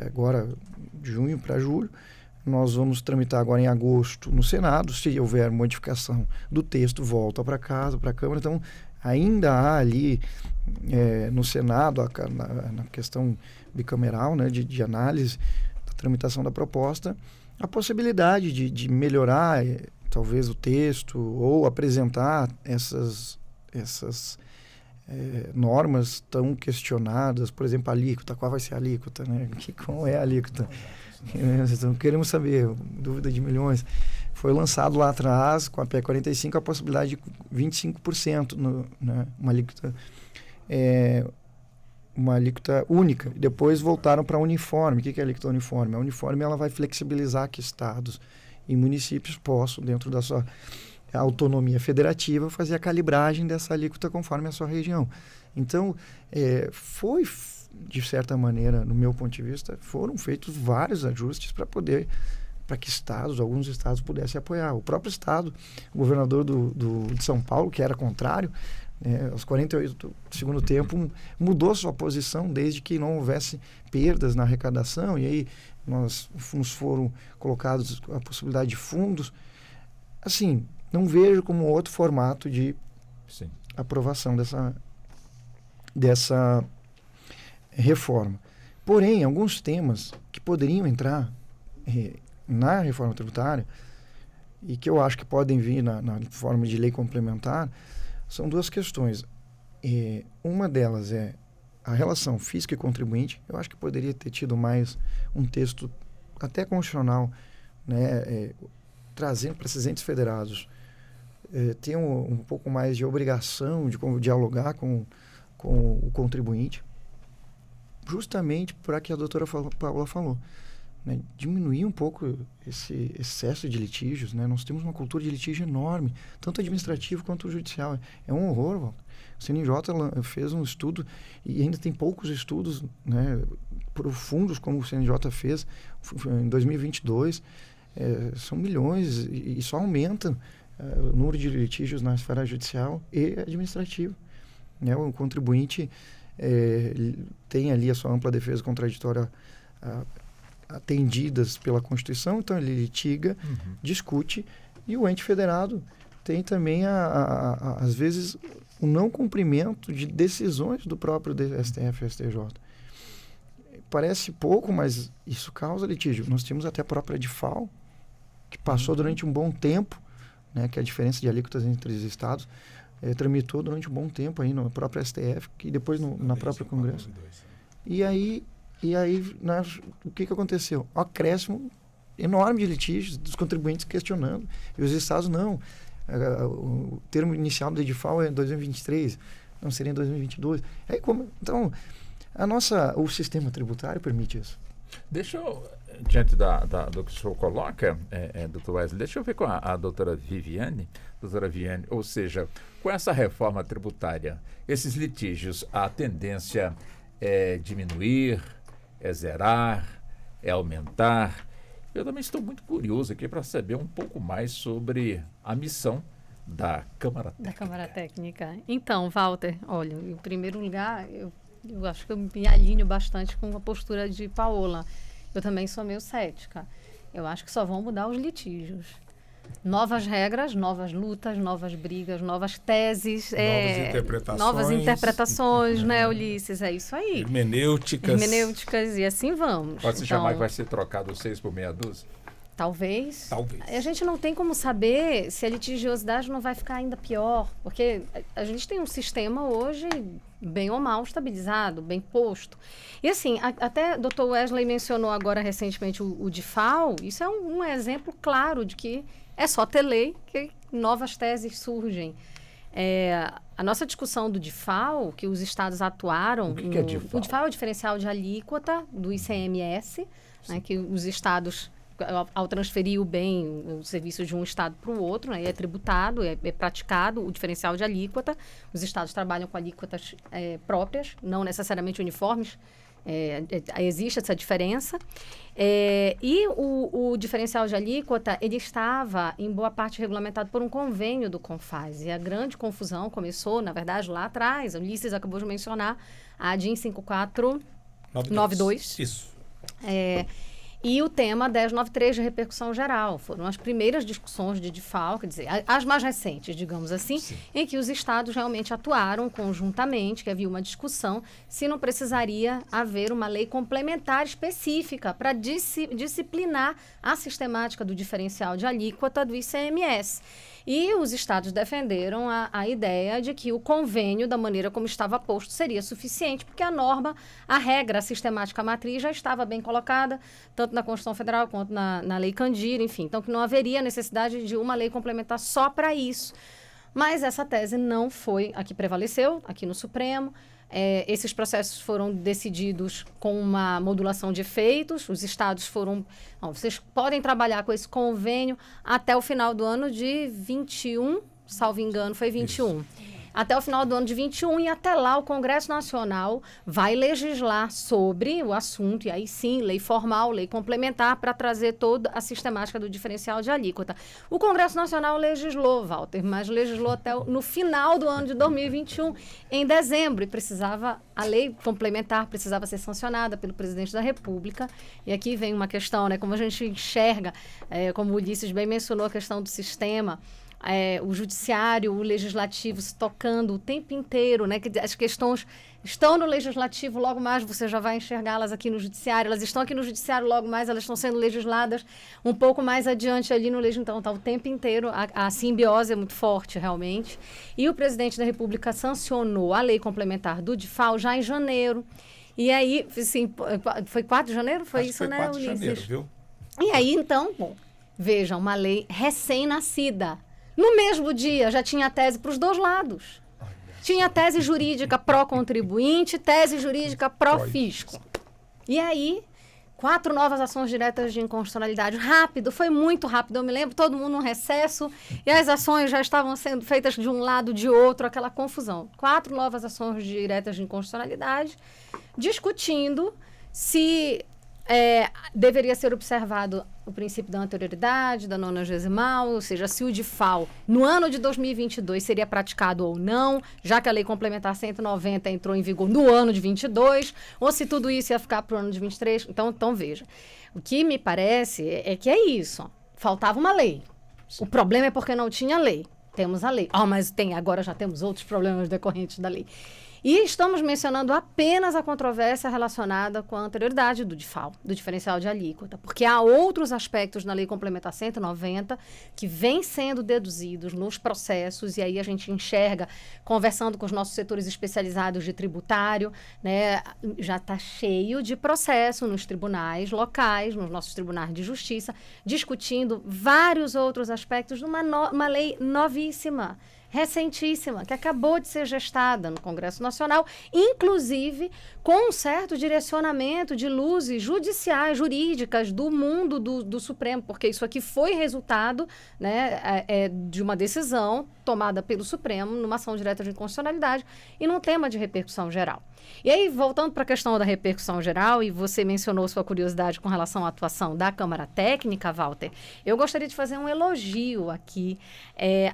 agora de junho para julho. Nós vamos tramitar agora em agosto no Senado. Se houver modificação do texto, volta para casa, para a Câmara. Então, ainda há ali no Senado, na questão bicameral, né, de análise da tramitação da proposta, a possibilidade de melhorar talvez o texto, ou apresentar essas normas tão questionadas, por exemplo, a alíquota, qual vai ser a alíquota, né? Qual é a alíquota? Então, queremos saber, dúvida de milhões. Foi lançado lá atrás, com a PEC 45, a possibilidade de 25%, né? Uma alíquota única. Depois voltaram para a uniforme. O que é a alíquota uniforme? A uniforme ela vai flexibilizar que estados e municípios possam, dentro da sua autonomia federativa, fazer a calibragem dessa alíquota conforme a sua região. Então, foi, de certa maneira, no meu ponto de vista, foram feitos vários ajustes para que alguns estados pudessem apoiar. O próprio estado, o governador de São Paulo, que era contrário, aos 48 do segundo tempo, mudou sua posição desde que não houvesse perdas na arrecadação, e aí nos foram colocados a possibilidade de fundos. Assim, não vejo como outro formato de aprovação dessa reforma. Porém, alguns temas que poderiam entrar na reforma tributária e que eu acho que podem vir na forma de lei complementar são duas questões. Uma delas é a relação fisco e contribuinte. Eu acho que poderia ter tido mais um texto até constitucional, né, trazendo para esses entes federados ter um pouco mais de obrigação de dialogar com o contribuinte, justamente para que a doutora Paula falou, né, diminuir um pouco esse excesso de litígios, né? Nós temos uma cultura de litígio enorme, tanto administrativo quanto judicial. É um horror, Walter. O CNJ fez um estudo, e ainda tem poucos estudos, né, profundos como o CNJ fez em 2022. São milhões e só aumenta o número de litígios na esfera judicial e administrativa, né? O contribuinte tem ali a sua ampla defesa contraditória atendidas pela Constituição, então ele litiga, discute, e o ente federado tem também, às vezes, o não cumprimento de decisões do próprio STF e STJ. Parece pouco, mas isso causa litígio. Nós tínhamos até a própria DIFAL, que passou durante um bom tempo, né, que a diferença de alíquotas entre os estados tramitou durante um bom tempo aí no próprio STF, que depois na própria Congresso. E aí o que aconteceu? Um acréscimo enorme de litígios dos contribuintes questionando, e os estados não. O termo inicial do edital é 2023, não seria em 2022. Então, o sistema tributário permite isso. Deixa eu, diante do que o senhor coloca, doutor Wesley, deixa eu ver com a doutora Viviane. Doutora Viviane, ou seja, com essa reforma tributária, esses litígios, a tendência é diminuir, é zerar, é aumentar. Eu também estou muito curioso aqui para saber um pouco mais sobre a missão da Câmara Técnica. Da Câmara Técnica. Então, Walter, olha, em primeiro lugar, eu acho que eu me alinho bastante com a postura de Paola. Eu também sou meio cética. Eu acho que só vão mudar os litígios. Novas regras, novas lutas, novas brigas, novas teses. Novas interpretações, né, Ulisses? É isso aí. Hermenêuticas, e assim vamos. Pode-se chamar que vai ser trocado 6 por meia dúzia? Talvez. A gente não tem como saber se a litigiosidade não vai ficar ainda pior, porque a gente tem um sistema hoje bem ou mal estabilizado, bem posto. E assim, até o Dr. Wesley mencionou agora recentemente o DIFAL, isso é um exemplo claro de que é só ter lei que novas teses surgem. A nossa discussão do DIFAL, que os estados atuaram... O que é DIFAL? O DIFAL é o diferencial de alíquota do ICMS, né, que os estados... Ao transferir o bem, o serviço de um estado para o outro, né, é tributado, é praticado o diferencial de alíquota. Os estados trabalham com alíquotas próprias, não necessariamente uniformes. Existe essa diferença. E o diferencial de alíquota, ele estava, em boa parte, regulamentado por um convênio do CONFAS. E a grande confusão começou, na verdade, lá atrás. O Ulisses acabou de mencionar a DIN 5492. Isso. E o tema 1093 de repercussão geral. Foram as primeiras discussões de DIFAL, quer dizer, as mais recentes, digamos assim, sim, em que os estados realmente atuaram conjuntamente, que havia uma discussão se não precisaria haver uma lei complementar específica para disciplinar a sistemática do diferencial de alíquota do ICMS. E os estados defenderam a ideia de que o convênio, da maneira como estava posto, seria suficiente, porque a norma, a regra, a sistemática matriz já estava bem colocada, tanto na Constituição Federal quanto na Lei Candir, enfim. Então, que não haveria necessidade de uma lei complementar só para isso. Mas essa tese não foi a que prevaleceu, aqui no Supremo. Esses processos foram decididos com uma modulação de efeitos. Os estados foram... vocês podem trabalhar com esse convênio até o final do ano de 21, salvo engano, foi 21. Isso. Até o final do ano de 21, e até lá o Congresso Nacional vai legislar sobre o assunto, e aí sim, lei formal, lei complementar, para trazer toda a sistemática do diferencial de alíquota. O Congresso Nacional legislou, Walter, mas legislou até no final do ano de 2021, em dezembro, e a lei complementar precisava ser sancionada pelo presidente da República. E aqui vem uma questão, né, como a gente enxerga, como o Ulisses bem mencionou, a questão do sistema, o judiciário, o legislativo se tocando o tempo inteiro, né? Que as questões estão no legislativo, logo mais você já vai enxergá-las aqui no judiciário. Elas estão aqui no judiciário, logo mais elas estão sendo legisladas um pouco mais adiante ali no legislativo. Então, está o tempo inteiro, a simbiose é muito forte, realmente. E o presidente da República sancionou a lei complementar do DIFAL já em janeiro. E aí, assim, foi 4 de janeiro? Foi isso, né, Ulisses? 4 de janeiro, viu? E aí, então, vejam, uma lei recém-nascida. No mesmo dia, já tinha tese para os dois lados. Tinha tese jurídica pró-contribuinte, tese jurídica pró-fisco. E aí, 4 novas ações diretas de inconstitucionalidade. Rápido, foi muito rápido. Eu me lembro, todo mundo num recesso, e as ações já estavam sendo feitas de um lado, de outro, aquela confusão. 4 novas ações diretas de inconstitucionalidade, discutindo se deveria ser observado o princípio da anterioridade, da 90ª, ou seja, se o DIFAL no ano de 2022 seria praticado ou não, já que a Lei Complementar 190 entrou em vigor no ano de 22, ou se tudo isso ia ficar para o ano de 23. Então, veja, o que me parece é que é isso, ó, faltava uma lei. O problema é porque não tinha lei. Temos a lei. Mas agora já temos outros problemas decorrentes da lei. E estamos mencionando apenas a controvérsia relacionada com a anterioridade do DIFAL, do diferencial de alíquota, porque há outros aspectos na Lei Complementar 190 que vêm sendo deduzidos nos processos, e aí a gente enxerga, conversando com os nossos setores especializados de tributário, né, já está cheio de processo nos tribunais locais, nos nossos tribunais de justiça, discutindo vários outros aspectos de uma lei novíssima, recentíssima, que acabou de ser gestada no Congresso Nacional, inclusive com um certo direcionamento de luzes judiciais, jurídicas do mundo do Supremo, porque isso aqui foi resultado, né, de uma decisão tomada pelo Supremo numa ação direta de inconstitucionalidade e num tema de repercussão geral. E aí, voltando para a questão da repercussão geral, e você mencionou sua curiosidade com relação à atuação da Câmara Técnica, Walter, eu gostaria de fazer um elogio aqui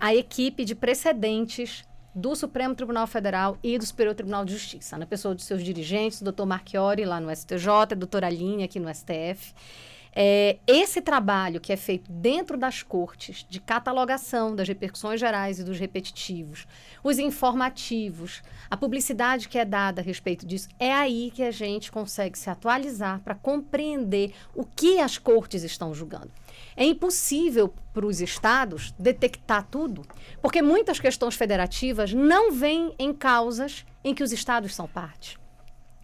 à equipe de precedentes do Supremo Tribunal Federal e do Superior Tribunal de Justiça, na pessoa dos seus dirigentes, o doutor Marchiori, lá no STJ, a doutora Aline, aqui no STF. Esse trabalho que é feito dentro das cortes de catalogação das repercussões gerais e dos repetitivos, os informativos, a publicidade que é dada a respeito disso, é aí que a gente consegue se atualizar para compreender o que as cortes estão julgando. É impossível para os estados detectar tudo, porque muitas questões federativas não vêm em causas em que os estados são parte.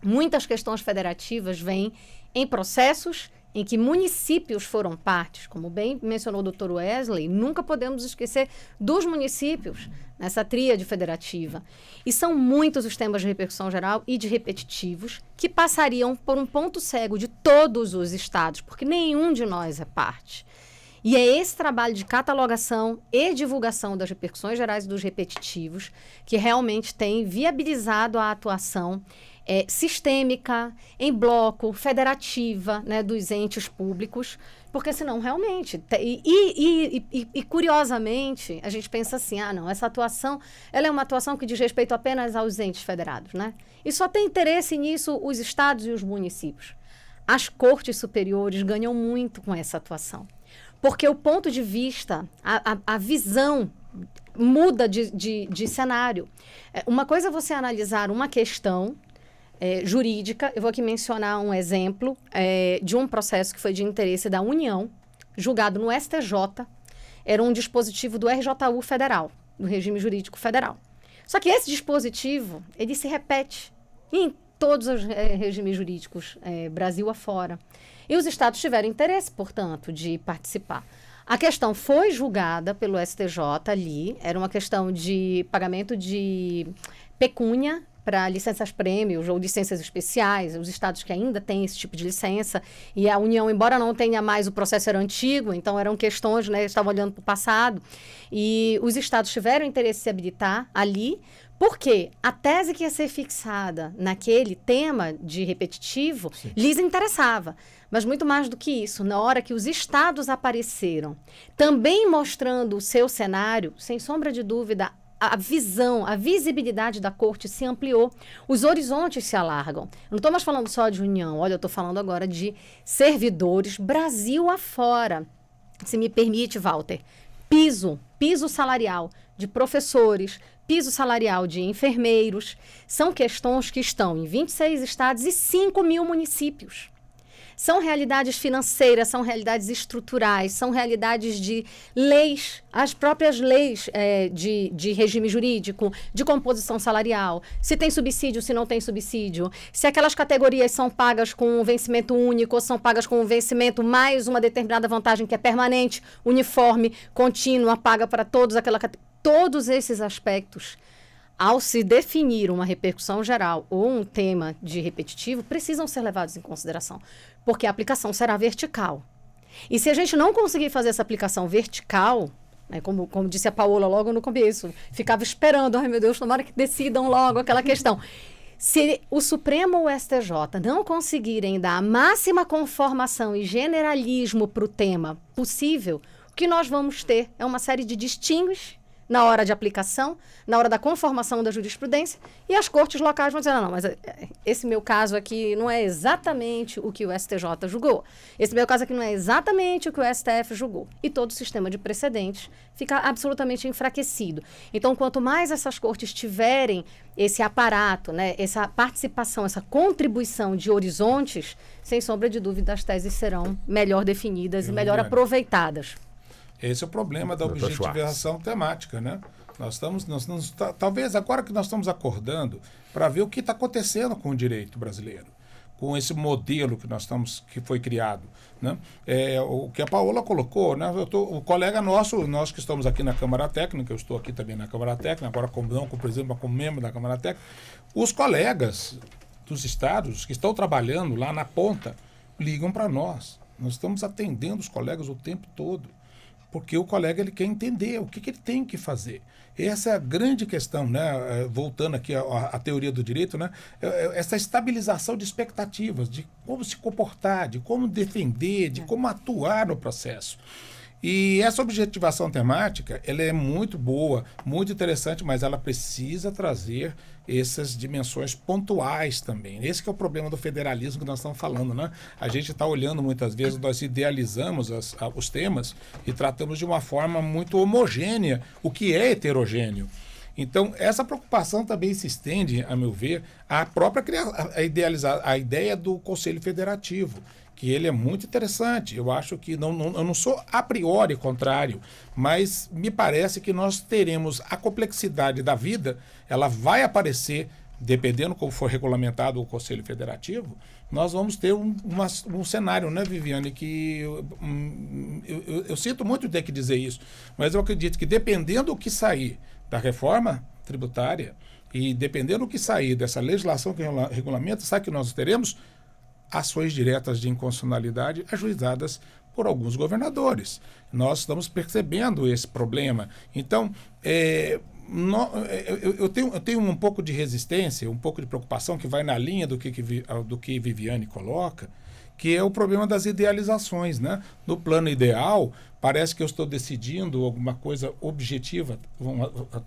Muitas questões federativas vêm em processos em que municípios foram partes, como bem mencionou o Dr. Wesley, nunca podemos esquecer dos municípios nessa tríade federativa. E são muitos os temas de repercussão geral e de repetitivos que passariam por um ponto cego de todos os estados, porque nenhum de nós é parte. E é esse trabalho de catalogação e divulgação das repercussões gerais e dos repetitivos que realmente tem viabilizado a atuação sistêmica, em bloco, federativa, né, dos entes públicos, porque senão realmente... E curiosamente, a gente pensa assim, não, essa atuação ela é uma atuação que diz respeito apenas aos entes federados, né? E só tem interesse nisso os estados e os municípios. As cortes superiores ganham muito com essa atuação, porque o ponto de vista, a visão muda de cenário. Uma coisa é você analisar uma questão jurídica. Eu vou aqui mencionar um exemplo de um processo que foi de interesse da União, julgado no STJ. Era um dispositivo do RJU federal, do regime jurídico federal. Só que esse dispositivo, ele se repete em todos os regimes jurídicos Brasil afora. E os estados tiveram interesse, portanto, de participar. A questão foi julgada pelo STJ ali, era uma questão de pagamento de pecúnia para licenças-prêmios ou licenças especiais, os estados que ainda têm esse tipo de licença, e a União, embora não tenha mais, o processo era antigo, então eram questões, né, estavam olhando para o passado, e os estados tiveram interesse em se habilitar ali, porque a tese que ia ser fixada naquele tema de repetitivo, sim, lhes interessava. Mas muito mais do que isso, na hora que os estados apareceram, também mostrando o seu cenário, sem sombra de dúvida, a visão, a visibilidade da corte se ampliou, os horizontes se alargam. Não estou mais falando só de União, olha, eu estou falando agora de servidores Brasil afora. Se me permite, Walter, piso salarial de professores, piso salarial de enfermeiros, são questões que estão em 26 estados e 5 mil municípios. São realidades financeiras, são realidades estruturais, são realidades de leis, as próprias leis de regime jurídico, de composição salarial, se tem subsídio, se não tem subsídio, se aquelas categorias são pagas com um vencimento único ou são pagas com um vencimento mais uma determinada vantagem que é permanente, uniforme, contínua, paga para todos aquela categoria. Todos esses aspectos, ao se definir uma repercussão geral ou um tema de repetitivo, precisam ser levados em consideração, porque a aplicação será vertical. E se a gente não conseguir fazer essa aplicação vertical, né, como disse a Paola logo no começo, ficava esperando, ai meu Deus, tomara que decidam logo aquela questão. Se o Supremo ou o STJ não conseguirem dar a máxima conformação e generalismo para o tema possível, o que nós vamos ter é uma série de distinguos na hora de aplicação, na hora da conformação da jurisprudência, e as cortes locais vão dizer, não, mas esse meu caso aqui não é exatamente o que o STJ julgou. Esse meu caso aqui não é exatamente o que o STF julgou. E todo o sistema de precedentes fica absolutamente enfraquecido. Então, quanto mais essas cortes tiverem esse aparato, né, essa participação, essa contribuição de horizontes, sem sombra de dúvida, as teses serão melhor definidas e melhor aproveitadas. Esse é o problema da objetivação temática, né? Talvez agora que nós estamos acordando para ver o que está acontecendo com o direito brasileiro. com esse modelo que foi criado, né? O que a Paola colocou, né? O colega nosso, nós que estamos aqui na Câmara Técnica, eu estou aqui também na Câmara Técnica, agora não como presidente, mas como membro da Câmara Técnica, os colegas dos estados que estão trabalhando lá na ponta ligam para nós. Nós estamos atendendo os colegas o tempo todo, porque o colega ele quer entender o que ele tem que fazer. Essa é a grande questão, né? Voltando aqui à teoria do direito, né? Essa estabilização de expectativas, de como se comportar, de como defender, de como atuar no processo. E essa objetivação temática, ela é muito boa, muito interessante, mas ela precisa trazer essas dimensões pontuais também. Esse que é o problema do federalismo que nós estamos falando, né? A gente está olhando muitas vezes, nós idealizamos os temas e tratamos de uma forma muito homogênea, o que é heterogêneo. Então, essa preocupação também se estende, a meu ver, à própria a ideia do Conselho Federativo, que ele é muito interessante. Eu acho que eu não sou a priori contrário, mas me parece que nós teremos a complexidade da vida, ela vai aparecer, dependendo como for regulamentado o Conselho Federativo, nós vamos ter um cenário, né, Viviane, que eu sinto muito ter que dizer isso, mas eu acredito que dependendo do que sair da reforma tributária e dependendo do que sair dessa legislação que regulamenta, sabe que nós teremos ações diretas de inconstitucionalidade ajuizadas por alguns governadores. Nós estamos percebendo esse problema. Então, eu tenho um pouco de resistência, um pouco de preocupação que vai na linha do que Viviane coloca, que é o problema das idealizações, né? No plano ideal, parece que eu estou decidindo alguma coisa objetiva,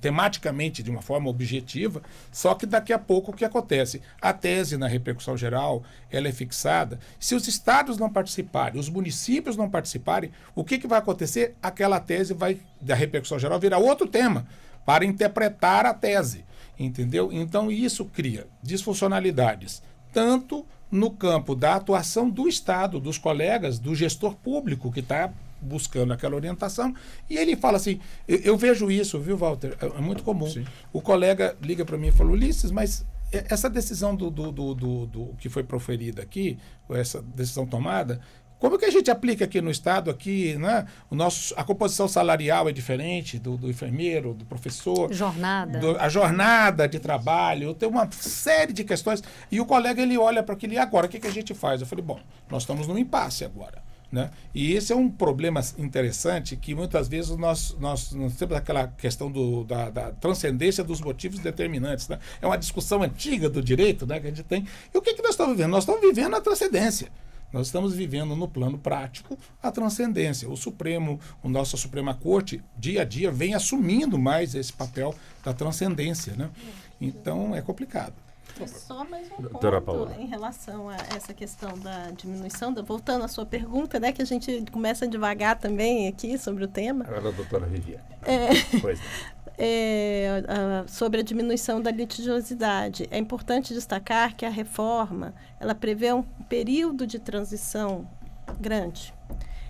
tematicamente de uma forma objetiva, só que daqui a pouco o que acontece? A tese na repercussão geral, ela é fixada. Se os estados não participarem, os municípios não participarem, o que vai acontecer? Aquela tese da repercussão geral virar outro tema para interpretar a tese, entendeu? Então isso cria disfuncionalidades, tanto no campo da atuação do Estado, dos colegas, do gestor público que está buscando aquela orientação, e ele fala assim, eu vejo isso, viu, Walter? É muito comum. Sim. O colega liga para mim e fala, Ulisses, mas essa decisão do que foi proferida aqui, essa decisão tomada, como que a gente aplica aqui no Estado, aqui, né? A composição salarial é diferente do enfermeiro, do professor. Jornada. A jornada de trabalho, tem uma série de questões. E o colega, ele olha para aquilo e agora, o que a gente faz? Eu falei, bom, nós estamos num impasse agora, né? E esse é um problema interessante que muitas vezes nós temos aquela questão da transcendência dos motivos determinantes, né? É uma discussão antiga do direito, né, que a gente tem. E o que nós estamos vivendo? Nós estamos vivendo a transcendência. Nós estamos vivendo no plano prático a transcendência. O Supremo, a nossa Suprema Corte, dia a dia, vem assumindo mais esse papel da transcendência, né? Então, é complicado. Só mais um ponto em relação a essa questão da diminuição, voltando à sua pergunta, né, que a gente começa a devagar também aqui sobre o tema. Agora, doutora Viviane. Pois sobre a diminuição da litigiosidade. É importante destacar que a reforma, ela prevê um período de transição grande.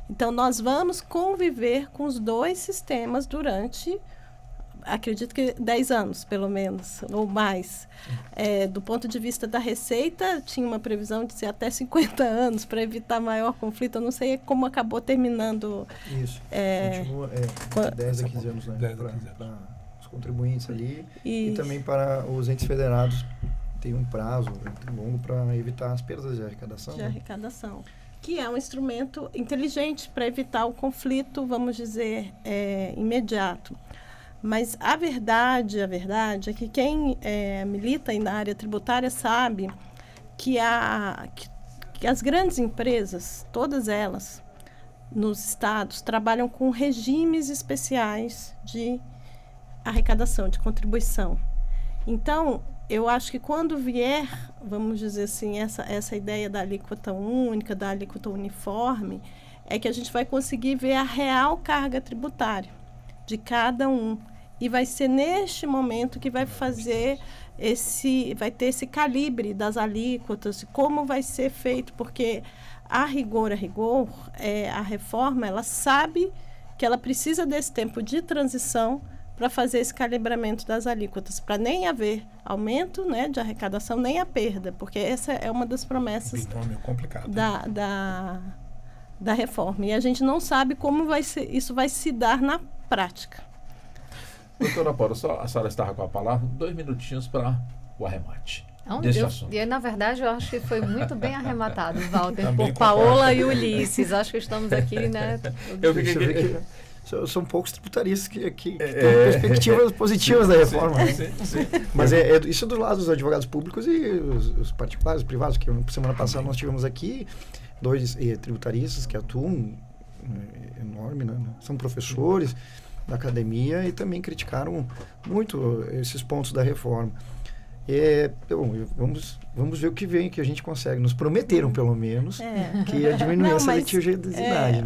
Então, nós vamos conviver com os dois sistemas durante, acredito que 10 anos, pelo menos, ou mais. Do ponto de vista da Receita, tinha uma previsão de ser até 50 anos para evitar maior conflito. Eu não sei como acabou terminando. Isso, continua 10 a 15 anos, né? Para os contribuintes ali. Isso. E também para os entes federados, tem um prazo muito longo para evitar as perdas de arrecadação. De arrecadação. Que é um instrumento inteligente para evitar o conflito, vamos dizer, imediato. Mas a verdade é que quem milita na área tributária sabe que as grandes empresas, todas elas, nos estados, trabalham com regimes especiais de arrecadação, de contribuição. Então, eu acho que quando vier, vamos dizer assim, essa ideia da alíquota única, da alíquota uniforme, é que a gente vai conseguir ver a real carga tributária de cada um. E vai ser neste momento que vai ter esse calibre das alíquotas, como vai ser feito, porque a rigor, a reforma, ela sabe que ela precisa desse tempo de transição para fazer esse calibramento das alíquotas, para nem haver aumento, né, de arrecadação, nem a perda, porque essa é uma das promessas complicado, da reforma. E a gente não sabe como isso vai se dar na prática. Doutora Paula, a senhora estava com a palavra, 2 minutinhos para o arremate. E na verdade eu acho que foi muito bem arrematado, Walter, por Paola e Ulisses. Acho que estamos aqui, né? São poucos tributaristas que têm perspectivas positivas da reforma. Sim. Mas isso é do lado dos advogados públicos e os particulares, os privados, que semana passada nós tivemos aqui 2 tributaristas que atuam enorme, né? São professores da academia e também criticaram muito esses pontos da reforma. Vamos ver o que vem, que a gente consegue. Nos prometeram, pelo menos, que ia diminuir essa litigiosidade.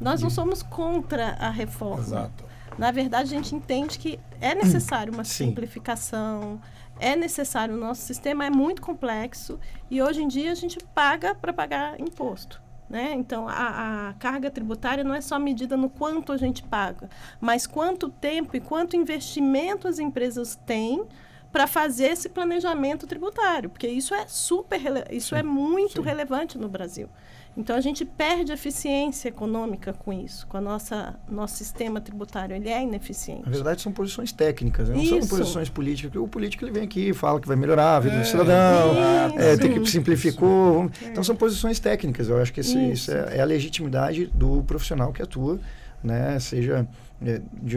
Nós não somos contra a reforma. Exato. Na verdade, a gente entende que é necessário uma simplificação, é necessário, o nosso sistema é muito complexo e hoje em dia a gente paga para pagar imposto. Né? Então, a carga tributária não é só medida no quanto a gente paga, mas quanto tempo e quanto investimento as empresas têm para fazer esse planejamento tributário, porque isso é muito relevante no Brasil. Então, a gente perde eficiência econômica com isso, com nosso sistema tributário, ele é ineficiente. Na verdade, são posições técnicas, não são posições políticas. O político ele vem aqui e fala que vai melhorar a vida do cidadão, tem que simplificou. Então, são posições técnicas. Eu acho que isso é a legitimidade do profissional que atua, né, seja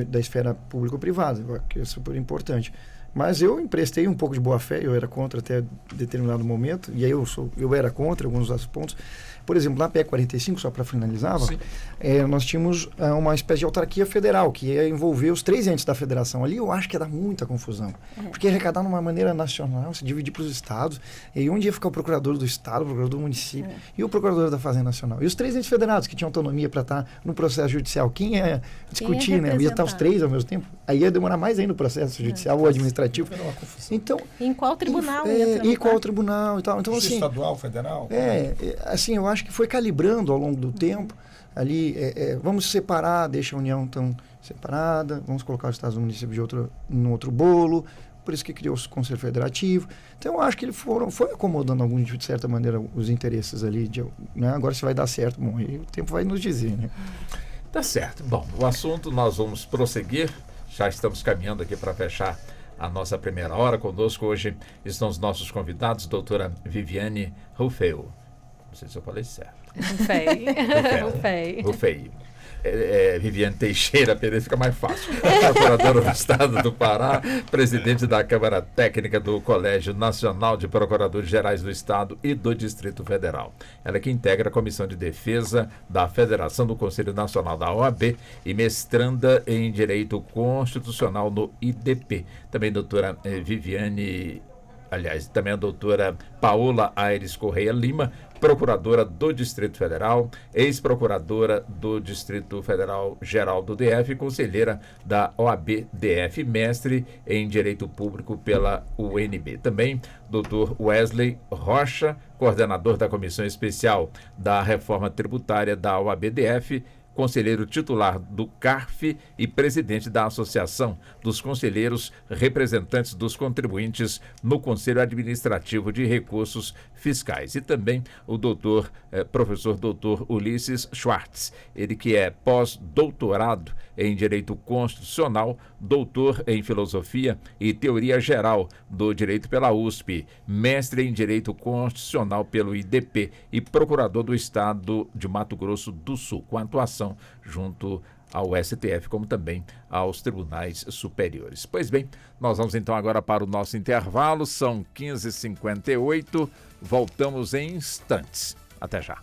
da esfera pública ou privada, que é super importante. Mas eu emprestei um pouco de boa-fé, eu era contra até determinado momento, e aí eu era contra alguns dos pontos. Por exemplo, na PEC 45, só para finalizar, nós tínhamos uma espécie de autarquia federal, que ia envolver os 3 entes da federação. Ali eu acho que ia dar muita confusão, porque ia arrecadar de uma maneira nacional, se dividir para os estados, e aí onde ia ficar o procurador do estado, o procurador do município, e o procurador da Fazenda Nacional. E os 3 entes federados, que tinham autonomia para estar no processo judicial. Quem ia discutir, né? Ia estar os 3 ao mesmo tempo. Aí ia demorar mais ainda o processo judicial ou administrativo. Então, em qual tribunal? E qual tribunal e tal. Então, assim, estadual, federal? Assim, eu acho que foi calibrando ao longo do tempo. Ali, vamos separar, deixa a União tão separada, vamos colocar os estados e municípios no outro bolo, por isso que criou o Conselho Federativo. Então, eu acho que ele foi acomodando, de certa maneira, os interesses ali. Né? Agora, se vai dar certo, bom, aí o tempo vai nos dizer, né? Tá certo. Bom, o assunto nós vamos prosseguir, já estamos caminhando aqui para fechar a nossa primeira hora. Conosco hoje estão os nossos convidados, doutora Viviane Rufeil. Não sei se eu falei certo. Rufeil. Viviane Teixeira Pereira, fica mais fácil. Procuradora do Estado do Pará, presidente da Câmara Técnica do Colégio Nacional de Procuradores Gerais do Estado e do Distrito Federal. Ela é que integra a Comissão de Defesa da Federação do Conselho Nacional da OAB e mestranda em Direito Constitucional no IDP. Também doutora também a doutora Paola Aires Correia Lima, procuradora do Distrito Federal, ex-procuradora do Distrito Federal Geral do DF, conselheira da OAB-DF, mestre em Direito Público pela UNB. Também, doutor Wesley Rocha, coordenador da Comissão Especial da Reforma Tributária da OAB-DF, conselheiro titular do CARF e presidente da Associação dos Conselheiros Representantes dos Contribuintes no Conselho Administrativo de Recursos Fiscais. E também o professor doutor Ulisses Schwartz, ele que é pós-doutorado em Direito Constitucional, doutor em Filosofia e Teoria Geral do Direito pela USP, mestre em Direito Constitucional pelo IDP e procurador do Estado de Mato Grosso do Sul, com atuação junto ao STF, como também aos tribunais superiores. Pois bem, nós vamos então agora para o nosso intervalo, são 15h58, voltamos em instantes. Até já.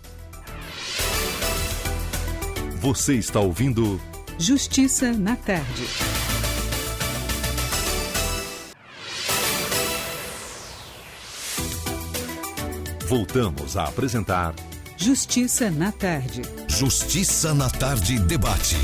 Você está ouvindo Justiça na Tarde. Voltamos a apresentar Justiça na Tarde. Justiça na Tarde Debate.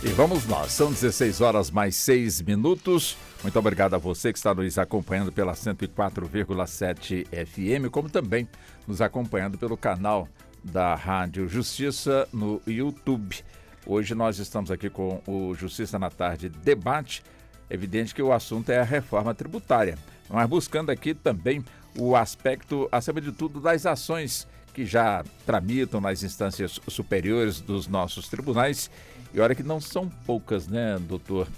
E vamos nós, são 16h06. Muito obrigado a você que está nos acompanhando pela 104,7 FM, como também nos acompanhando pelo canal da Rádio Justiça no YouTube. Hoje nós estamos aqui com o Justiça na Tarde Debate. É evidente que o assunto é a reforma tributária, mas buscando aqui também o aspecto, acima de tudo, das ações que já tramitam nas instâncias superiores dos nossos tribunais. E olha que não são poucas, né, doutor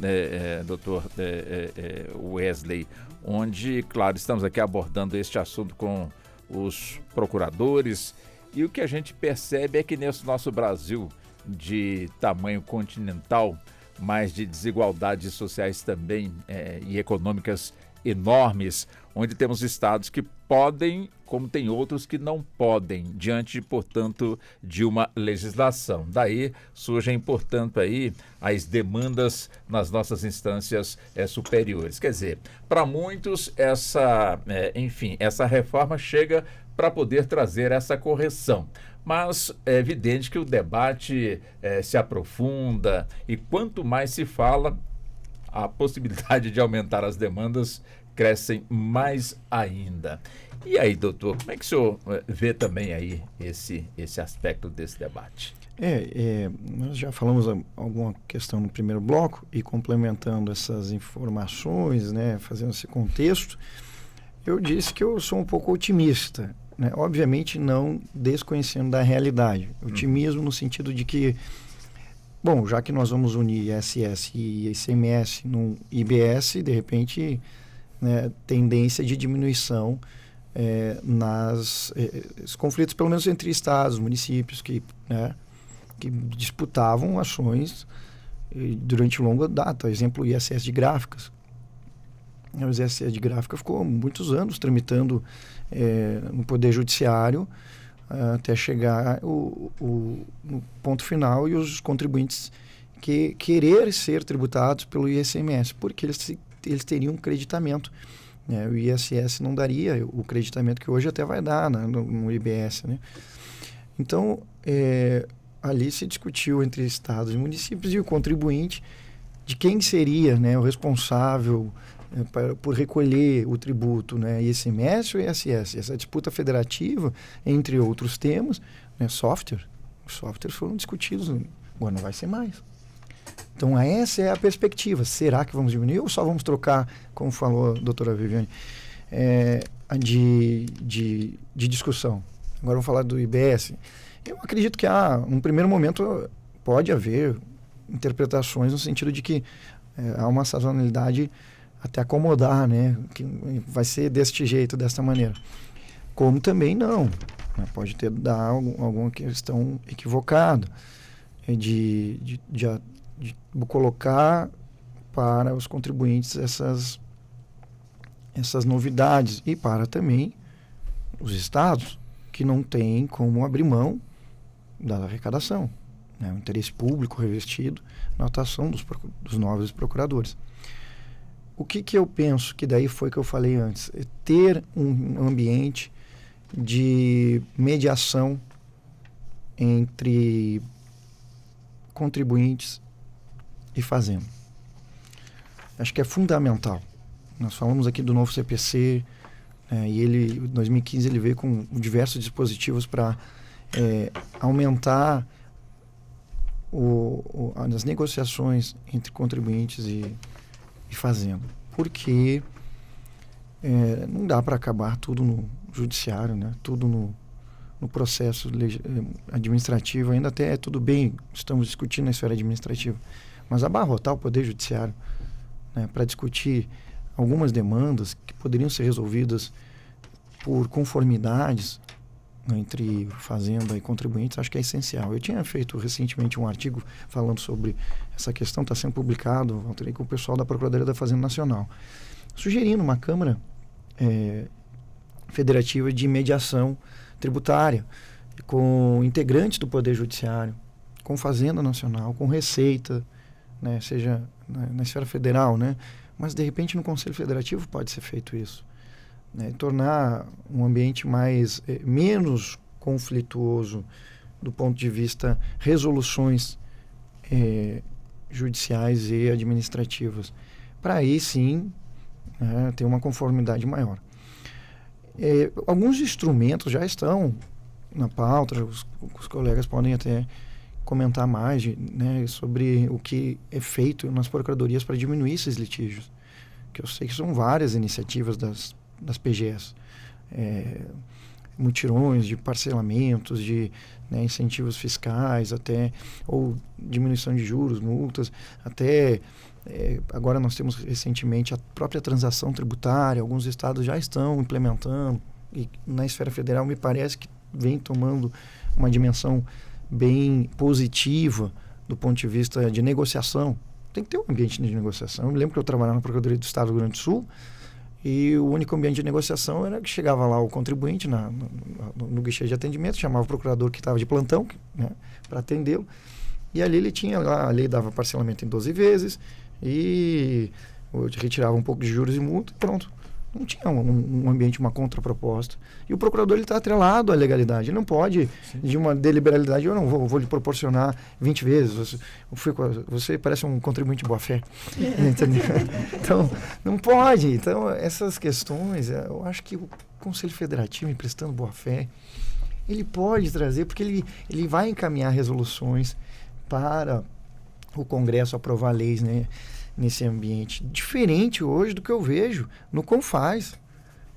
Wesley, onde, claro, estamos aqui abordando este assunto com os procuradores, e o que a gente percebe é que nesse nosso Brasil de tamanho continental, mas de desigualdades sociais também e econômicas enormes, onde temos estados que podem, como tem outros que não podem, diante, portanto, de uma legislação. Daí surgem, portanto, aí as demandas nas nossas instâncias superiores. Quer dizer, para muitos, essa reforma chega para poder trazer essa correção. Mas é evidente que o debate se aprofunda e quanto mais se fala, a possibilidade de aumentar as demandas crescem mais ainda. E aí, doutor, como é que o senhor vê também aí esse aspecto desse debate? Nós já falamos alguma questão no primeiro bloco e complementando essas informações, né, fazendo esse contexto, eu disse que eu sou um pouco otimista, né? Obviamente não desconhecendo da realidade. Otimismo no sentido de que, bom, já que nós vamos unir ISS e ICMS num IBS, de repente, né, tendência de diminuição nos conflitos, pelo menos entre estados, municípios, que disputavam ações durante longa data. Exemplo, o ISS de Gráficas. O ISS de Gráficas ficou muitos anos tramitando no Poder Judiciário até chegar no ponto final e os contribuintes querer ser tributados pelo ICMS, porque eles teriam um creditamento. O ISS não daria o creditamento que hoje até vai dar no IBS. Né? Então, ali se discutiu entre estados e municípios e o contribuinte de quem seria, né, o responsável por recolher o tributo, né, ICMS ou ISS. Essa disputa federativa, entre outros temas, né, os softwares foram discutidos, agora não vai ser mais. Então, essa é a perspectiva. Será que vamos diminuir ou só vamos trocar, como falou a doutora Viviane, de discussão? Agora vamos falar do IBS. Eu acredito que, num primeiro momento, pode haver interpretações no sentido de que há uma sazonalidade até acomodar, né? Que vai ser deste jeito, desta maneira. Como também não. Né? Pode dar alguma questão equivocada de colocar para os contribuintes essas novidades e para também os estados que não têm como abrir mão da arrecadação, né? O interesse público revestido na atuação dos novos procuradores. O que eu penso, que daí foi que eu falei antes, é ter um ambiente de mediação entre contribuintes e fazenda. Acho que é fundamental. Nós falamos aqui do novo CPC, e em 2015 ele veio com diversos dispositivos para aumentar as negociações entre contribuintes e fazenda. Porque não dá para acabar tudo no judiciário, né? Tudo no processo administrativo. Ainda até tudo bem, estamos discutindo na esfera administrativa, mas abarrotar o Poder Judiciário, né, para discutir algumas demandas que poderiam ser resolvidas por conformidades, né, entre fazenda e contribuintes, acho que é essencial. Eu tinha feito recentemente um artigo falando sobre essa questão, está sendo publicado, alterei com o pessoal da Procuradoria da Fazenda Nacional, sugerindo uma Câmara Federativa de Mediação Tributária, com integrantes do Poder Judiciário, com Fazenda Nacional, com Receita, né, seja na esfera federal, né, mas de repente no Conselho Federativo pode ser feito isso, né, tornar um ambiente menos conflituoso do ponto de vista resoluções judiciais e administrativas, para aí sim ter uma conformidade maior. Alguns instrumentos já estão na pauta, os colegas podem até comentar mais né, sobre o que é feito nas procuradorias para diminuir esses litígios, que eu sei que são várias iniciativas das PGS. Mutirões de parcelamentos, de incentivos fiscais, até ou diminuição de juros, multas, até agora nós temos recentemente a própria transação tributária, alguns estados já estão implementando, e na esfera federal me parece que vem tomando uma dimensão bem positiva do ponto de vista de negociação. Tem que ter um ambiente de negociação. Eu me lembro que eu trabalhava na Procuradoria do Estado do Rio Grande do Sul, e o único ambiente de negociação era que chegava lá o contribuinte no guichê de atendimento, chamava o procurador que estava de plantão, né, para atendê-lo, e ali ele tinha lá, a lei dava parcelamento em 12 vezes e retirava um pouco de juros e multa e pronto. Não tinha um ambiente, uma contraproposta. E o procurador está atrelado à legalidade. Ele não pode, de uma deliberalidade, eu não vou lhe proporcionar 20 vezes. Você parece um contribuinte de boa-fé. Entendeu? Então, não pode. Então, essas questões, eu acho que o Conselho Federativo, emprestando boa-fé, ele pode trazer, porque ele vai encaminhar resoluções para o Congresso aprovar leis, né, nesse ambiente. Diferente hoje do que eu vejo no CONFAS.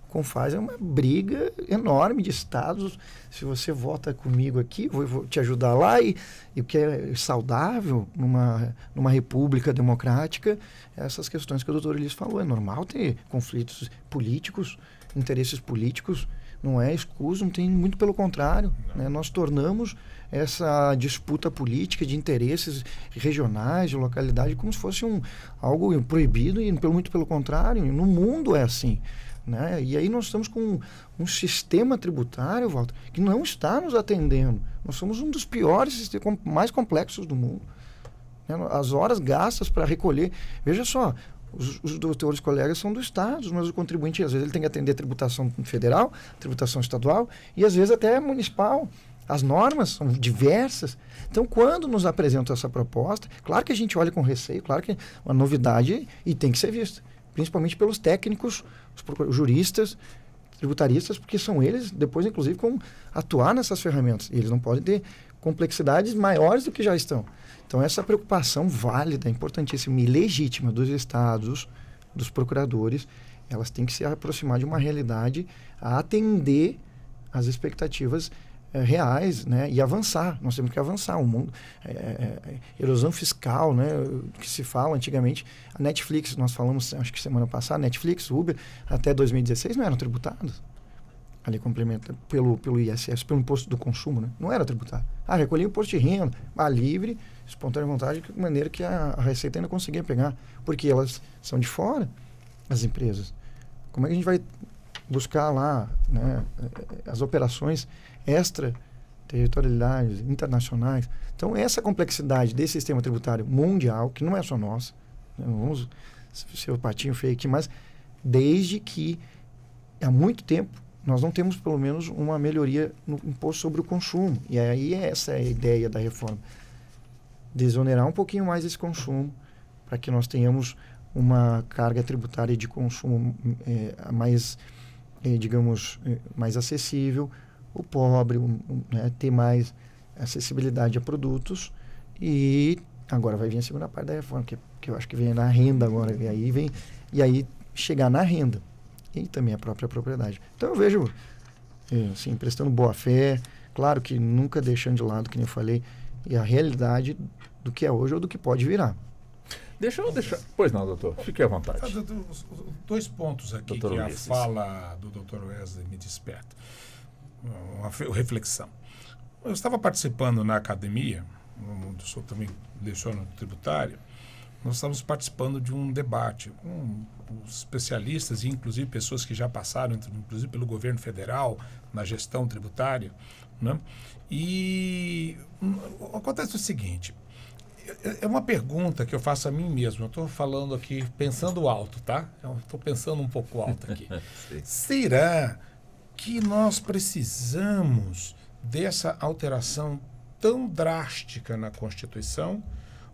O CONFAS é uma briga enorme de estados. Se você vota comigo aqui, vou te ajudar lá, e o que é saudável numa república democrática, essas questões que o doutor Elias falou. É normal ter conflitos políticos, interesses políticos, não é escuso, não tem, muito pelo contrário. Né? Nós tornamos essa disputa política de interesses regionais, de localidade, como se fosse algo proibido, e muito pelo contrário, no mundo é assim. Né? E aí nós estamos com um sistema tributário, Walter, que não está nos atendendo. Nós somos um dos piores sistemas, mais complexos do mundo. Né? As horas gastas para recolher, veja só, os doutores colegas são dos estados, mas o contribuinte, às vezes, ele tem que atender tributação federal, tributação estadual e, às vezes, até municipal. As normas são diversas. Então, quando nos apresentam essa proposta, claro que a gente olha com receio, claro que é uma novidade e tem que ser vista, principalmente pelos técnicos, os juristas, tributaristas, porque são eles, depois, inclusive, como atuar nessas ferramentas. E eles não podem ter complexidades maiores do que já estão. Então, essa preocupação válida, importantíssima e legítima dos estados, dos procuradores, elas têm que se aproximar de uma realidade a atender às expectativas reais, né, e avançar. Nós temos que avançar. O mundo, erosão fiscal, né, que se fala antigamente. A Netflix, nós falamos, acho que semana passada, Netflix, Uber, até 2016 não eram tributados. Ali complementa pelo ISS, pelo imposto do consumo, né? Não era tributado. Recolhia o imposto de renda, livre, espontânea vontade, de maneira que a Receita ainda conseguia pegar, porque elas são de fora, as empresas. Como é que a gente vai buscar lá, né, as operações extraterritorialidades, internacionais? Então, essa complexidade desse sistema tributário mundial, que não é só nossa, né, não vamos ser o patinho feio aqui, mas desde que há muito tempo nós não temos, pelo menos, uma melhoria no imposto sobre o consumo. E aí essa é a ideia da reforma. Desonerar um pouquinho mais esse consumo, para que nós tenhamos uma carga tributária de consumo mais, digamos, mais acessível, o pobre, né, ter mais acessibilidade a produtos. E agora vai vir a segunda parte da reforma, que eu acho que vem na renda agora. E aí chegar na renda. E também a própria propriedade. Então eu vejo, assim, prestando boa fé, claro que nunca deixando de lado, que nem eu falei, e a realidade do que é hoje ou do que pode virar. Deixa. Pois não, doutor, fique à vontade. 2 pontos aqui doutor que Ulisses. A fala do Dr. Wesley me desperta. Uma reflexão. Eu estava participando na academia, onde o senhor também leciona no tributário. Nós estamos participando de um debate com os especialistas e, inclusive, pessoas que já passaram, inclusive, pelo governo federal, na gestão tributária, né? E acontece o seguinte, é uma pergunta que eu faço a mim mesmo, eu estou falando aqui, pensando alto, tá? Estou pensando um pouco alto aqui. Será que nós precisamos dessa alteração tão drástica na Constituição?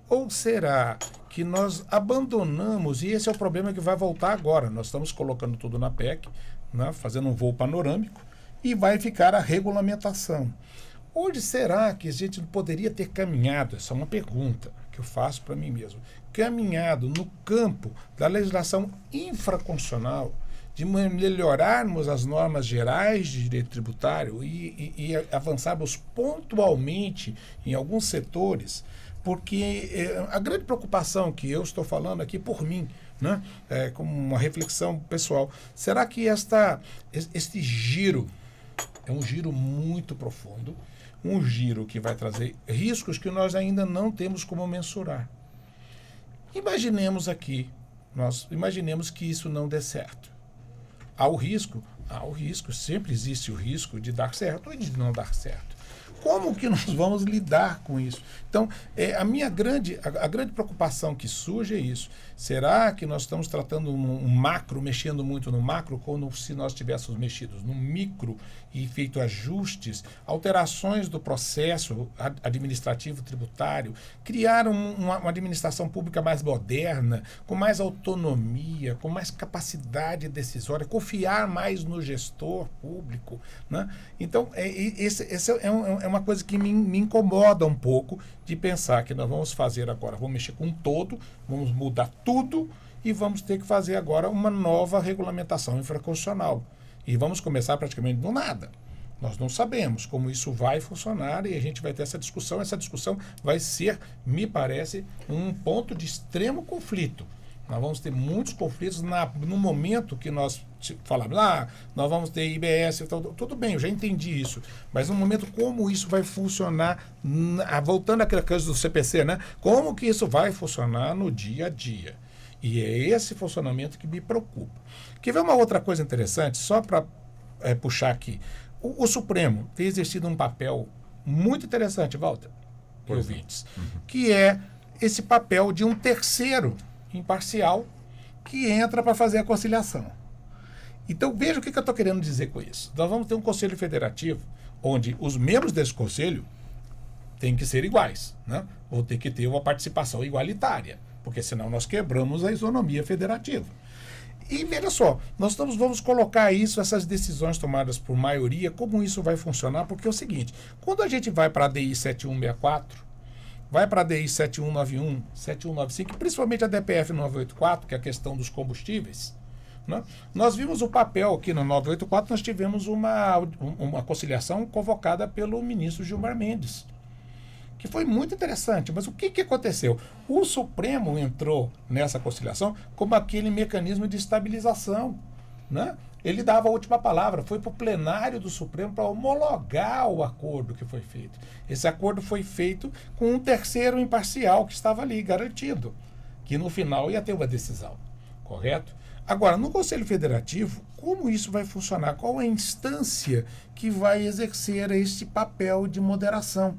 Ou será que nós abandonamos, e esse é o problema que vai voltar agora, nós estamos colocando tudo na PEC, né, fazendo um voo panorâmico, e vai ficar a regulamentação. Onde será que a gente poderia ter caminhado? Essa é uma pergunta que eu faço para mim mesmo. Caminhado no campo da legislação infraconstitucional, de melhorarmos as normas gerais de direito tributário e avançarmos pontualmente em alguns setores, porque a grande preocupação que eu estou falando aqui por mim, né, como uma reflexão pessoal, será que este giro é um giro muito profundo, um giro que vai trazer riscos que nós ainda não temos como mensurar? Imaginemos que isso não dê certo. Há o risco, sempre existe o risco de dar certo ou de não dar certo. Como que nós vamos lidar com isso? Então, a grande preocupação que surge é isso. Será que nós estamos tratando um macro, mexendo muito no macro, como se nós tivéssemos mexido no micro e feito ajustes, alterações do processo administrativo tributário, criar uma administração pública mais moderna, com mais autonomia, com mais capacidade decisória, confiar mais no gestor público, né? Então, esse é uma coisa que me incomoda um pouco, de pensar que nós vamos fazer agora, vamos mexer com todo, vamos mudar tudo e vamos ter que fazer agora uma nova regulamentação infraconstitucional. E vamos começar praticamente do nada. Nós não sabemos como isso vai funcionar e a gente vai ter essa discussão. Essa discussão vai ser, me parece, um ponto de extremo conflito. Nós vamos ter muitos conflitos no momento que nós falamos, nós vamos ter IBS, tudo bem, eu já entendi isso, mas no momento como isso vai funcionar, voltando àquela coisa do CPC, né? Como que isso vai funcionar no dia a dia? E é esse funcionamento que me preocupa. Quer ver uma outra coisa interessante, só para puxar aqui? O Supremo tem exercido um papel muito interessante, Walter, e ouvintes, que é esse papel de um terceiro imparcial que entra para fazer a conciliação. Então, veja o que eu estou querendo dizer com isso. Nós vamos ter um conselho federativo onde os membros desse conselho têm que ser iguais, né? Vão ter que ter uma participação igualitária, porque senão nós quebramos a isonomia federativa. E veja só, vamos colocar essas decisões tomadas por maioria, como isso vai funcionar, porque é o seguinte, quando a gente vai para a DI 7164, vai para a DI 7191, 7195, principalmente a DPF 984, que é a questão dos combustíveis, né? Nós vimos o papel aqui no 984, nós tivemos uma conciliação convocada pelo ministro Gilmar Mendes, que foi muito interessante. Mas o que aconteceu? O Supremo entrou nessa conciliação como aquele mecanismo de estabilização, né? Ele dava a última palavra, foi para o plenário do Supremo para homologar o acordo que foi feito. Esse acordo foi feito com um terceiro imparcial que estava ali, garantido, que no final ia ter uma decisão, correto? Agora, no Conselho Federativo, como isso vai funcionar? Qual é a instância que vai exercer esse papel de moderação?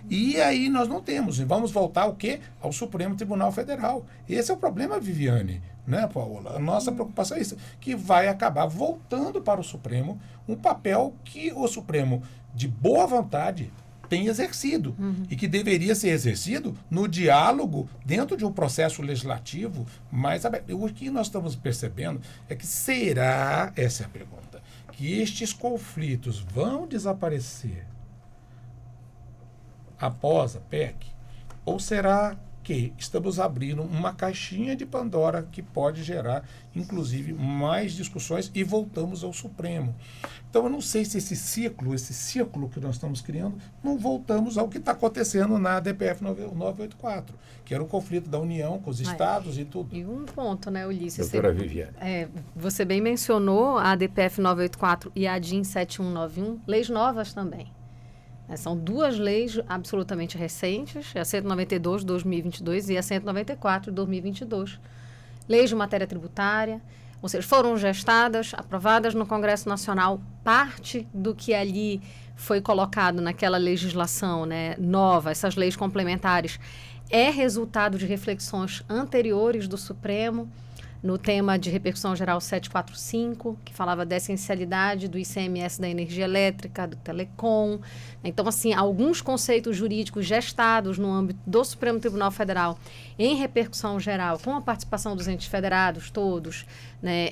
E aí nós não temos. E vamos voltar ao quê? Ao Supremo Tribunal Federal. Esse é o problema, Viviane, né, Paola? A nossa preocupação é isso, que vai acabar voltando para o Supremo um papel que o Supremo, de boa vontade, tem exercido e que deveria ser exercido no diálogo dentro de um processo legislativo mais aberto. O que nós estamos percebendo é que será, essa é a pergunta, que estes conflitos vão desaparecer após a PEC? Ou será que estamos abrindo uma caixinha de Pandora que pode gerar, inclusive, mais discussões e voltamos ao Supremo? Então, eu não sei se esse círculo que nós estamos criando, não voltamos ao que está acontecendo na DPF 984, que era o conflito da União com os estados e tudo. E um ponto, né, Ulisses? Doutora Viviane. Você bem mencionou a DPF 984 e a DIN 7191, leis novas também. São duas leis absolutamente recentes, a 192 de 2022 e a 194 de 2022. Leis de matéria tributária, ou seja, foram gestadas, aprovadas no Congresso Nacional. Parte do que ali foi colocado naquela legislação, né, nova, essas leis complementares, é resultado de reflexões anteriores do Supremo, no tema de repercussão geral 745, que falava da essencialidade do ICMS da energia elétrica, do telecom. Então, assim, alguns conceitos jurídicos gestados no âmbito do Supremo Tribunal Federal em repercussão geral, com a participação dos entes federados todos, né,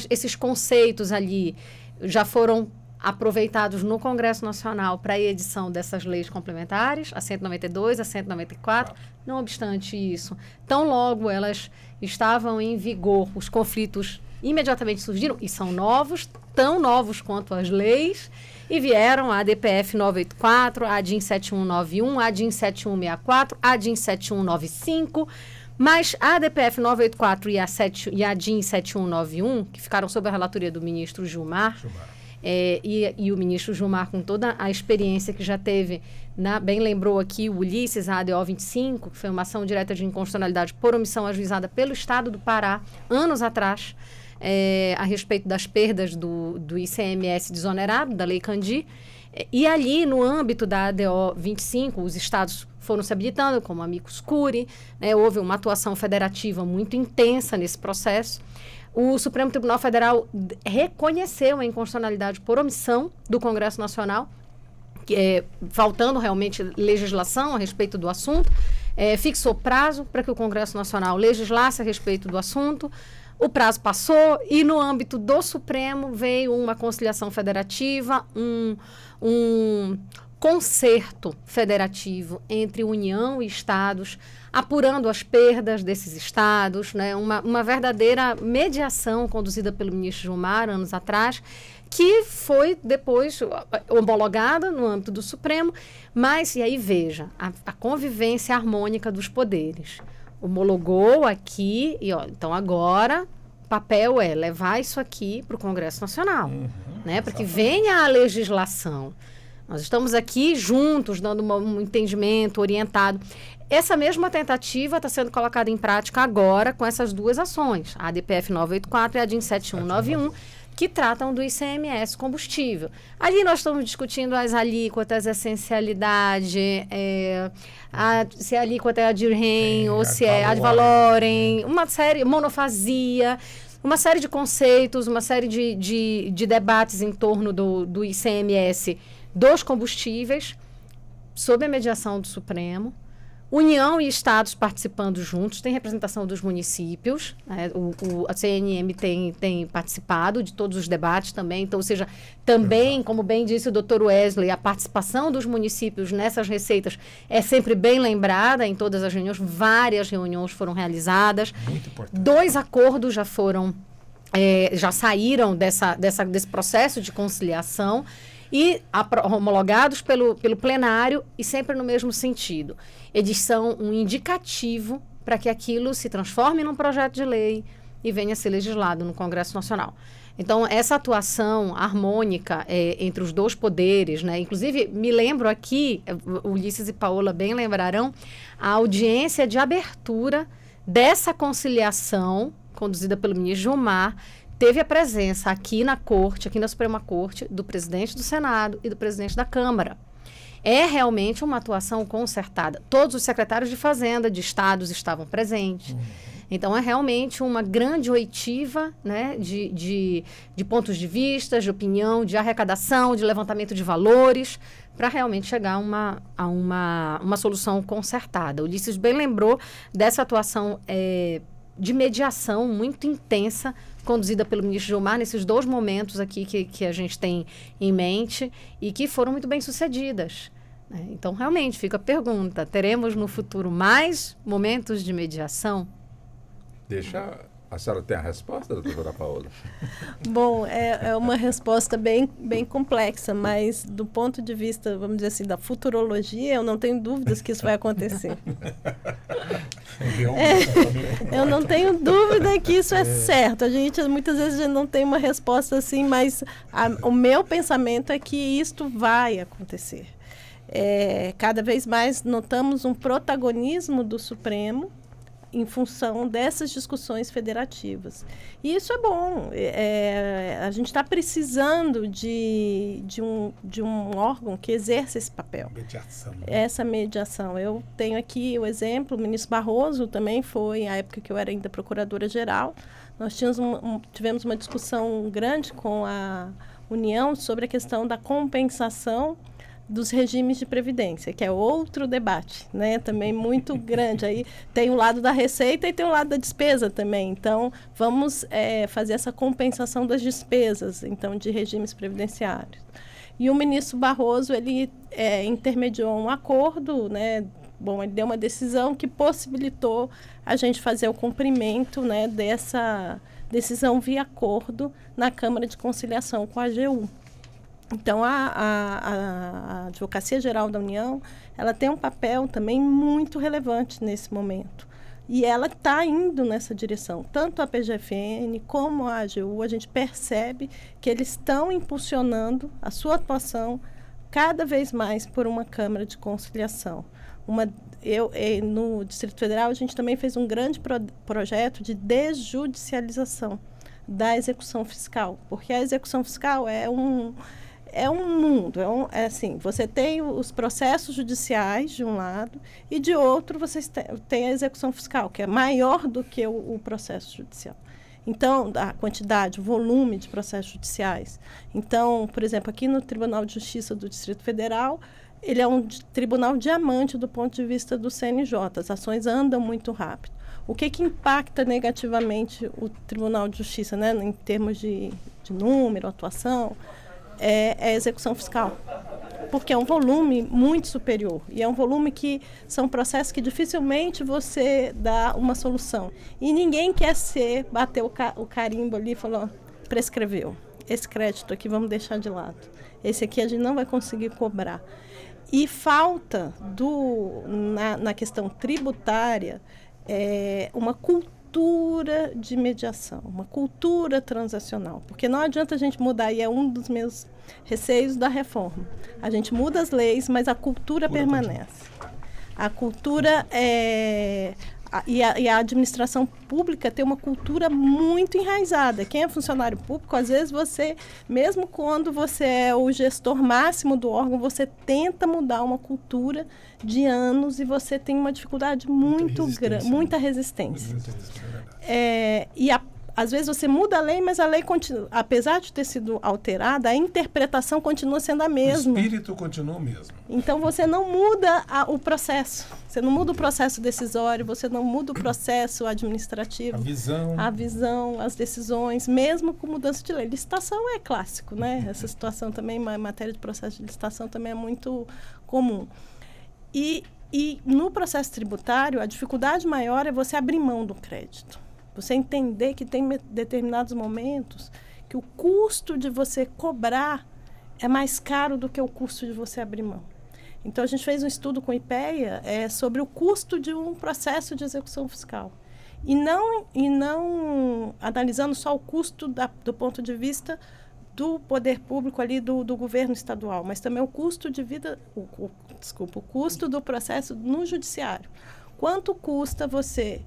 esses conceitos ali já foram aproveitados no Congresso Nacional para a edição dessas leis complementares, a 192, a 194. Não obstante isso, tão logo elas estavam em vigor, os conflitos imediatamente surgiram, e são novos, tão novos quanto as leis, e vieram a ADPF 984, a ADIM 7191, a ADIM 7164, a ADIM 7195, mas a ADPF 984 e a ADIM 7191, que ficaram sob a relatoria do ministro Gilmar. E o ministro Gilmar, com toda a experiência que já teve, bem lembrou aqui o Ulisses, a ADO 25, que foi uma ação direta de inconstitucionalidade por omissão ajuizada pelo Estado do Pará, anos atrás, a respeito das perdas do ICMS desonerado, da Lei Candir. E ali, no âmbito da ADO 25, os estados foram se habilitando, como amicus curiae, houve uma atuação federativa muito intensa nesse processo. O Supremo Tribunal Federal reconheceu a inconstitucionalidade por omissão do Congresso Nacional, faltando realmente legislação a respeito do assunto, fixou prazo para que o Congresso Nacional legislasse a respeito do assunto. O prazo passou e, no âmbito do Supremo, veio uma conciliação federativa, um concerto federativo entre União e Estados, apurando as perdas desses estados, uma verdadeira mediação conduzida pelo ministro Gilmar, anos atrás, que foi depois homologada no âmbito do Supremo, mas, e aí veja, a convivência harmônica dos poderes. Homologou aqui, e então agora o papel é levar isso aqui para o Congresso Nacional, para que venha a legislação. Nós estamos aqui juntos, dando um entendimento orientado. Essa mesma tentativa está sendo colocada em prática agora com essas duas ações, a ADPF 984 e a ADIM 7191, que tratam do ICMS combustível. Ali nós estamos discutindo as alíquotas, a essencialidade, se a alíquota é a DIRREM ou se é ad valorem, uma série, monofasia, uma série de conceitos, uma série de debates em torno do ICMS dos combustíveis, sob a mediação do Supremo. União e Estados participando juntos, tem representação dos municípios, a CNM tem participado de todos os debates também, então, ou seja, também, como bem disse o Dr. Wesley, a participação dos municípios nessas receitas é sempre bem lembrada em todas as reuniões, várias reuniões foram realizadas, 2 acordos já foram, já saíram desse processo de conciliação, e homologados pelo plenário e sempre no mesmo sentido. Eles são um indicativo para que aquilo se transforme num projeto de lei e venha a ser legislado no Congresso Nacional. Então, essa atuação harmônica entre os dois poderes, inclusive, me lembro aqui, Ulisses e Paola bem lembrarão, a audiência de abertura dessa conciliação, conduzida pelo ministro Gilmar, teve a presença aqui na Corte, aqui na Suprema Corte, do presidente do Senado e do presidente da Câmara. É realmente uma atuação concertada. Todos os secretários de Fazenda, de Estados, estavam presentes. Então, é realmente uma grande oitiva de pontos de vista, de opinião, de arrecadação, de levantamento de valores, para realmente chegar a uma solução concertada. O Ulisses bem lembrou dessa atuação de mediação muito intensa, conduzida pelo ministro Gilmar, nesses 2 momentos aqui que a gente tem em mente e que foram muito bem sucedidas. Então, realmente, fica a pergunta, teremos no futuro mais momentos de mediação? A senhora tem a resposta, doutora Paola? Bom, é uma resposta bem complexa, mas do ponto de vista, vamos dizer assim, da futurologia, eu não tenho dúvidas que isso vai acontecer. Eu não tenho dúvida que isso é certo. A gente, muitas vezes, não tem uma resposta assim, mas o meu pensamento é que isto vai acontecer. Cada vez mais notamos um protagonismo do Supremo em função dessas discussões federativas. E isso é bom. A gente está precisando de um órgão que exerça esse papel. Mediação. Essa mediação. Eu tenho aqui o exemplo, o ministro Barroso também foi, na época que eu era ainda procuradora-geral, nós tivemos uma discussão grande com a União sobre a questão da compensação dos regimes de previdência, que é outro debate, né? Também muito grande. Aí tem o lado da receita e tem o lado da despesa também. Então, vamos fazer essa compensação das despesas, então, de regimes previdenciários. E o ministro Barroso, ele intermediou um acordo, né? Bom, ele deu uma decisão que possibilitou a gente fazer o cumprimento, né, dessa decisão via acordo na Câmara de Conciliação com a AGU. Então, a Advocacia Geral da União, ela tem um papel também muito relevante nesse momento. E ela está indo nessa direção. Tanto a PGFN como a AGU, a gente percebe que eles estão impulsionando a sua atuação cada vez mais por uma Câmara de Conciliação. No Distrito Federal, a gente também fez um grande projeto de desjudicialização da execução fiscal, porque a execução fiscal é um mundo, assim, você tem os processos judiciais de um lado e de outro você tem a execução fiscal, que é maior do que o processo judicial. Então, a quantidade, o volume de processos judiciais. Então, por exemplo, aqui no Tribunal de Justiça do Distrito Federal, ele é um tribunal diamante do ponto de vista do CNJ, as ações andam muito rápido. O que impacta negativamente o Tribunal de Justiça, né, em termos de número, atuação, é a execução fiscal, porque é um volume muito superior e é um volume que são processos que dificilmente você dá uma solução. E ninguém quer bater o carimbo ali e falar, prescreveu, esse crédito aqui vamos deixar de lado, esse aqui a gente não vai conseguir cobrar. E falta na questão tributária uma cultura de mediação, uma cultura transacional, porque não adianta a gente mudar, e é um dos meus receios da reforma. A gente muda as leis, mas a cultura permanece. A cultura e a administração pública tem uma cultura muito enraizada. Quem é funcionário público, às vezes você, mesmo quando você é o gestor máximo do órgão, você tenta mudar uma cultura de anos e você tem uma dificuldade muito grande, muita resistência. Às vezes você muda a lei, mas a lei continua, apesar de ter sido alterada, a interpretação continua sendo a mesma. O espírito continua o mesmo. Então você não muda o processo. Você não muda o processo decisório, você não muda o processo administrativo. A visão, as decisões, mesmo com mudança de lei. Licitação é clássico, né? Essa situação também, em matéria de processo de licitação, também é muito comum. E no processo tributário, a dificuldade maior é você abrir mão do crédito. Você entender que tem determinados momentos que o custo de você cobrar é mais caro do que o custo de você abrir mão. Então, a gente fez um estudo com o IPEA sobre o custo de um processo de execução fiscal. E não analisando só o custo do ponto de vista do poder público ali, do governo estadual, mas também o custo de vida, o custo do processo no judiciário. Quanto custa você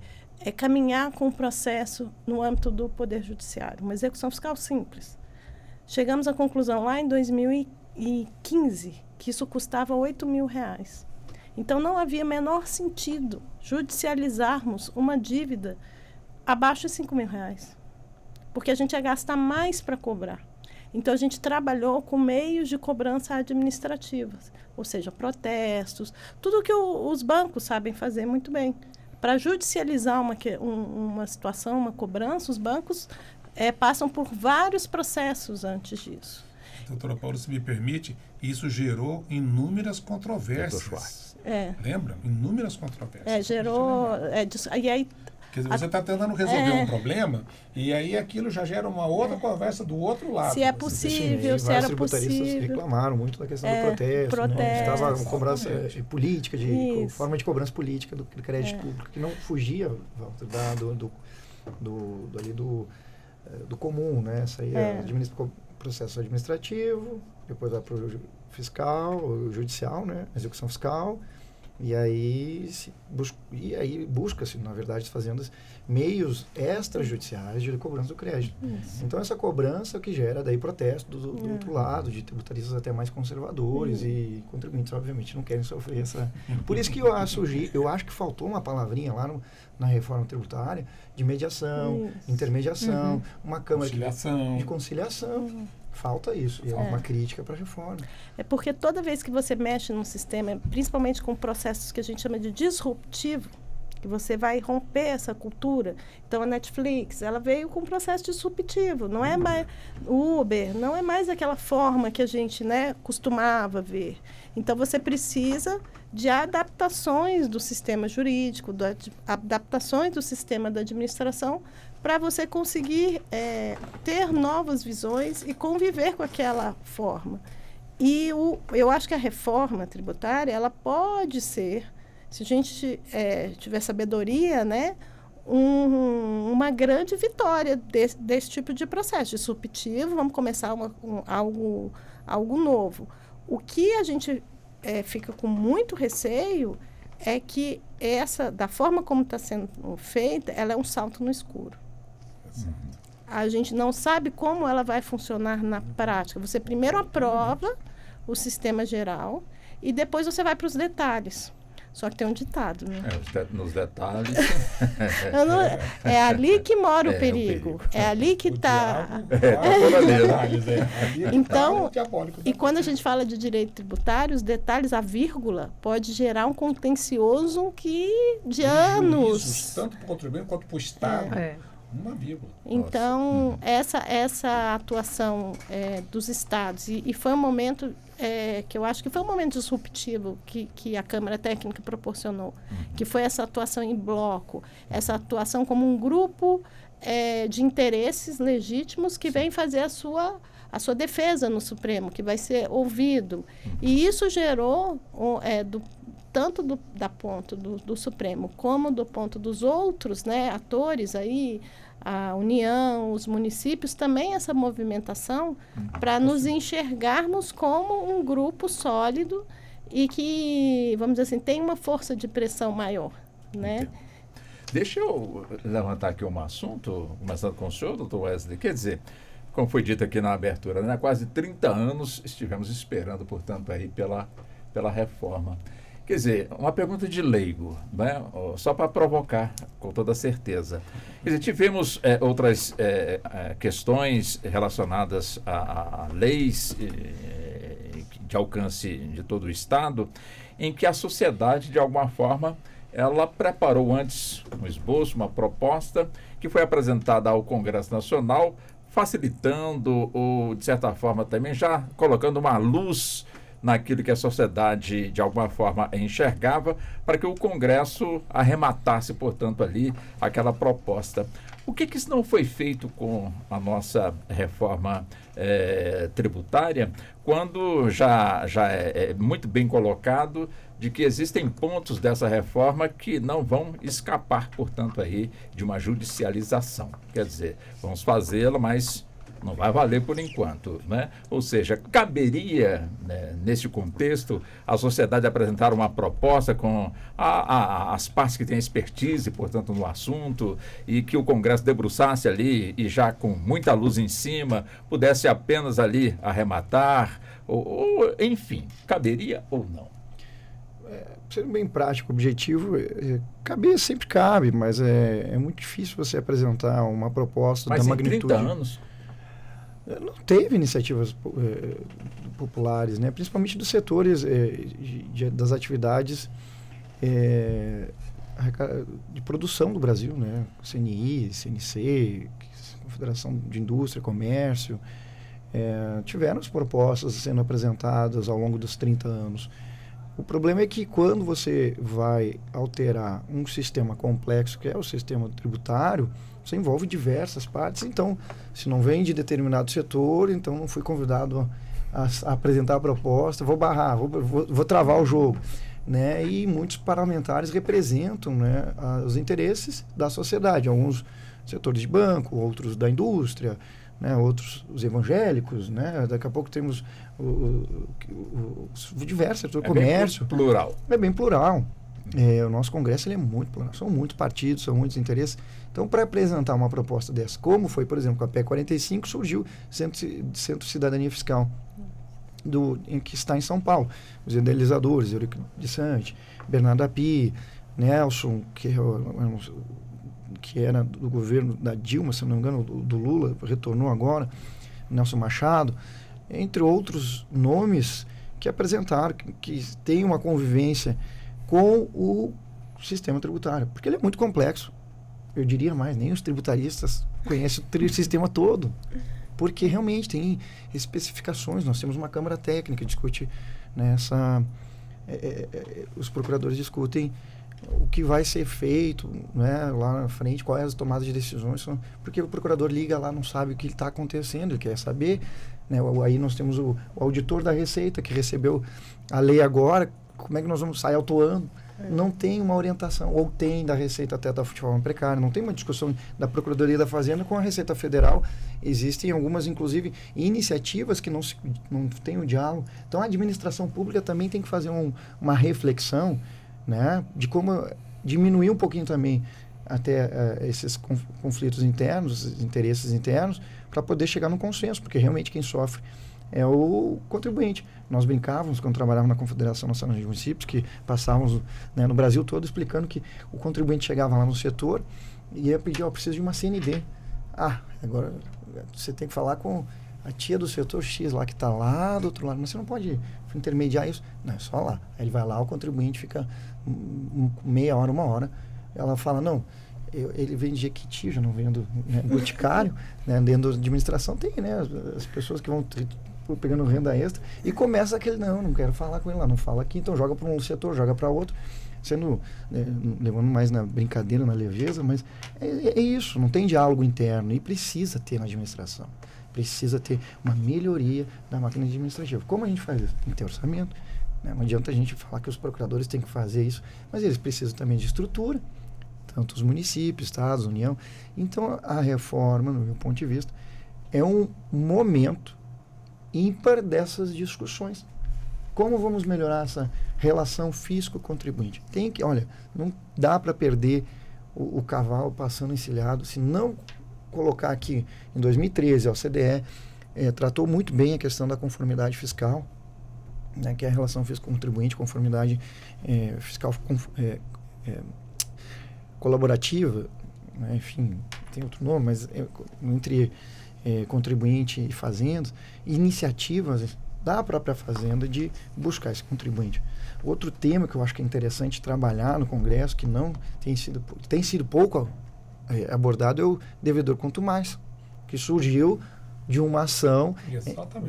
caminhar com o processo no âmbito do Poder Judiciário? Uma execução fiscal simples. Chegamos à conclusão lá em 2015 que isso custava R$8 mil. Então, não havia menor sentido judicializarmos uma dívida abaixo de R$5 mil, porque a gente ia gastar mais para cobrar. Então, a gente trabalhou com meios de cobrança administrativas, ou seja, protestos, tudo que os bancos sabem fazer muito bem. Para judicializar uma situação, uma cobrança, os bancos passam por vários processos antes disso. Doutora Paula, se me permite, isso gerou inúmeras controvérsias. Lembra? Inúmeras controvérsias. E aí, quer dizer, você está tentando resolver um problema e aí aquilo já gera uma outra conversa do outro lado. Se é possível, se era possível. Reclamaram muito da questão do protesto. Estava com cobrança política, forma de cobrança política do crédito público, que não fugia, Walter, do comum, né? Isso aí processo administrativo, depois vai para o fiscal, o judicial, né? Execução fiscal. E aí busca-se, na verdade, fazendo meios extrajudiciais de cobrança do crédito. Isso. Então, essa cobrança é o que gera daí protesto do outro lado, de tributaristas até mais conservadores e contribuintes, obviamente, não querem sofrer essa... Por isso que eu acho que faltou uma palavrinha lá na reforma tributária de mediação, intermediação, uma câmara de conciliação. Falta isso, e é uma crítica para a reforma. É porque toda vez que você mexe num sistema, principalmente com processos que a gente chama de disruptivo, que você vai romper essa cultura. Então, a Netflix, ela veio com um processo disruptivo. Não é mais o Uber, não é mais aquela forma que a gente, né, costumava ver. Então, você precisa de adaptações do sistema jurídico, adaptações do sistema da administração, para você conseguir ter novas visões e conviver com aquela forma. E eu acho que a reforma tributária, ela pode ser, se a gente tiver sabedoria, né, uma grande vitória desse tipo de processo disruptivo. Vamos começar algo novo. O que a gente fica com muito receio é que da forma como está sendo feita, ela é um salto no escuro. A gente não sabe como ela vai funcionar na prática. Você primeiro aprova o sistema geral e depois você vai para os detalhes. Só que tem um ditado, né? Nos detalhes. É ali que mora o perigo. É ali que está. Então, e quando a gente fala de direito tributário, os detalhes, a vírgula, pode gerar um contencioso de anos. Tanto para o contribuinte quanto para o Estado. Uma vírgula. Então, essa atuação dos estados, e foi um momento que eu acho que foi um momento disruptivo que a Câmara Técnica proporcionou, que foi essa atuação em bloco, essa atuação como um grupo de interesses legítimos que vem fazer a sua defesa no Supremo, que vai ser ouvido. E isso gerou, tanto da ponto do Supremo como do ponto dos outros, né, atores aí, a União, os municípios, também essa movimentação para nos enxergarmos como um grupo sólido e que, vamos dizer assim, tem uma força de pressão maior, né? Deixa eu levantar aqui um assunto, começando com o senhor, doutor Wesley. Quer dizer, como foi dito aqui na abertura, né, há quase 30 anos estivemos esperando, portanto, aí pela reforma. Quer dizer, uma pergunta de leigo, né? Só para provocar, com toda certeza. Quer dizer, tivemos outras questões relacionadas a leis de alcance de todo o Estado, em que a sociedade, de alguma forma, ela preparou antes um esboço, uma proposta, que foi apresentada ao Congresso Nacional, facilitando ou, de certa forma, também já colocando uma luz naquilo que a sociedade, de alguma forma, enxergava, para que o Congresso arrematasse, portanto, ali aquela proposta. O que isso não foi feito com a nossa reforma tributária, quando já é muito bem colocado de que existem pontos dessa reforma que não vão escapar, portanto, aí de uma judicialização. Quer dizer, vamos fazê-la, mas não vai valer por enquanto, né? Ou seja, caberia, né, nesse contexto, a sociedade apresentar uma proposta com as partes que têm expertise, portanto, no assunto, e que o Congresso debruçasse ali e já com muita luz em cima, pudesse apenas ali arrematar, ou enfim, caberia ou não? Sendo bem prático, objetivo, caber sempre cabe, mas é muito difícil você apresentar uma proposta da magnitude. Mas em 30 anos... Não teve iniciativas populares, né? Principalmente dos setores das atividades de produção do Brasil, né? CNI, CNC, Confederação de Indústria e Comércio, tiveram as propostas sendo apresentadas ao longo dos 30 anos. O problema é que quando você vai alterar um sistema complexo, que é o sistema tributário, você envolve diversas partes. Então, se não vem de determinado setor, então não fui convidado a apresentar a proposta, vou barrar, vou travar o jogo, né? E muitos parlamentares representam, né, os interesses da sociedade, alguns setores de banco, outros da indústria, né, outros os evangélicos, né? Daqui a pouco temos diversos setores, comércio. Bem plural. É bem plural. O nosso Congresso ele é muito plural. São muitos partidos, são muitos interesses. Então, para apresentar uma proposta dessa, como foi, por exemplo, com a PEC 45, surgiu Centro de Cidadania Fiscal, que está em São Paulo. Os idealizadores, Eurico de Sante, Bernardo Api, Nelson, que era do governo da Dilma, se não me engano, do Lula, retornou agora, Nelson Machado, entre outros nomes que apresentaram, que têm uma convivência com o sistema tributário, porque ele é muito complexo. Eu diria mais, nem os tributaristas conhecem o sistema todo, porque realmente tem especificações. Nós temos uma Câmara Técnica que discute nessa... os procuradores discutem o que vai ser feito, né, lá na frente, quais as tomadas de decisões, porque o procurador liga lá, não sabe o que está acontecendo, ele quer saber, né, aí nós temos o auditor da Receita, que recebeu a lei agora, como é que nós vamos sair autuando? Não tem uma orientação, ou tem da Receita até da forma precária, não tem uma discussão da Procuradoria da Fazenda com a Receita Federal. Existem algumas, inclusive, iniciativas que não tem o diálogo. Então, a administração pública também tem que fazer uma reflexão, né, de como diminuir um pouquinho também até esses conflitos internos, interesses internos, para poder chegar num consenso, porque realmente quem sofre é o contribuinte. Nós brincávamos quando trabalhávamos na Confederação Nacional de Municípios, que passávamos, né, no Brasil todo explicando que o contribuinte chegava lá no setor e ia pedir, preciso de uma CND. Agora você tem que falar com a tia do setor X lá, que está lá do outro lado, mas você não pode intermediar isso. Não, é só lá. Aí ele vai lá, o contribuinte fica meia hora, 1 hora. Ela fala, não, ele vende Jequiti, já não vendo, né, Boticário, né, dentro da administração tem, né, as pessoas que vão pegando renda extra, e começa aquele, não quero falar com ele lá, não fala aqui, então joga para um setor, joga para outro, sendo, levando mais na brincadeira, na leveza, mas é isso, não tem diálogo interno, e precisa ter na administração, precisa ter uma melhoria da máquina administrativa. Como a gente faz isso? Tem que ter orçamento, né? Não adianta a gente falar que os procuradores têm que fazer isso, mas eles precisam também de estrutura, tanto os municípios, estados, União. Então, a reforma, no meu ponto de vista, é um momento ímpar dessas discussões. Como vamos melhorar essa relação fisco-contribuinte? Não dá para perder o cavalo passando encilhado, se não colocar aqui, em 2013, a OCDE tratou muito bem a questão da conformidade fiscal, né, que é a relação fisco-contribuinte, conformidade fiscal colaborativa, né, enfim, tem outro nome, mas entre contribuinte e fazendas, iniciativas da própria fazenda de buscar esse contribuinte. Outro tema que eu acho que é interessante trabalhar no Congresso, que não tem sido pouco abordado, é o devedor quanto mais, que surgiu de uma ação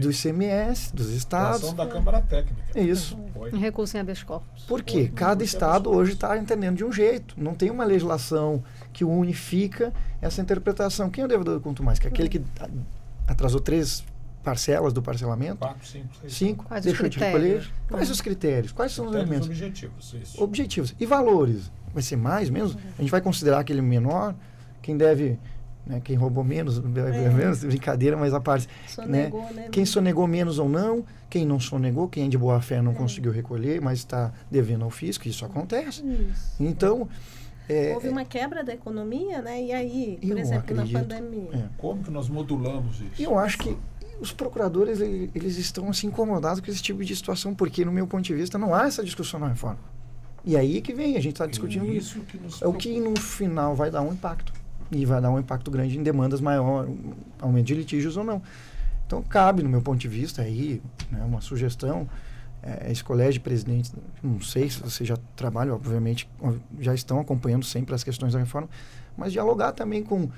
do ICMS, dos estados. Ação da Câmara Técnica. Isso. Um recurso em habeas corpus. Porque cada estado hoje está entendendo de um jeito. Não tem uma legislação que unifica essa interpretação. Quem é o devedor quanto mais? Que é aquele que atrasou 3 parcelas do parcelamento? 4, 5, 6. 5. Quais deixou os de recolher? Quais os critérios? Quais são os elementos? Objetivos, isso. Objetivos. E valores? Vai ser mais, menos? A gente vai considerar aquele menor? Quem deve... Né, quem roubou menos, menos, brincadeira, mas a parte, sonegou, né, quem sonegou menos ou não, quem não sonegou, quem é de boa fé não conseguiu recolher, mas está devendo ao fisco, isso acontece. Isso. Então, houve uma quebra da economia, né? E aí, por exemplo, na pandemia. Como que nós modulamos isso? Eu acho que os procuradores, eles estão assim, incomodados com esse tipo de situação, porque, no meu ponto de vista, não há essa discussão na reforma. E aí que vem, a gente está discutindo isso. É o que, no final, vai dar um impacto. E vai dar um impacto grande em demandas maiores, aumento de litígios ou não. Então, cabe, no meu ponto de vista, aí, né, uma sugestão, esse colégio de presidentes, não sei se você já trabalha, obviamente, já estão acompanhando sempre as questões da reforma, mas dialogar também com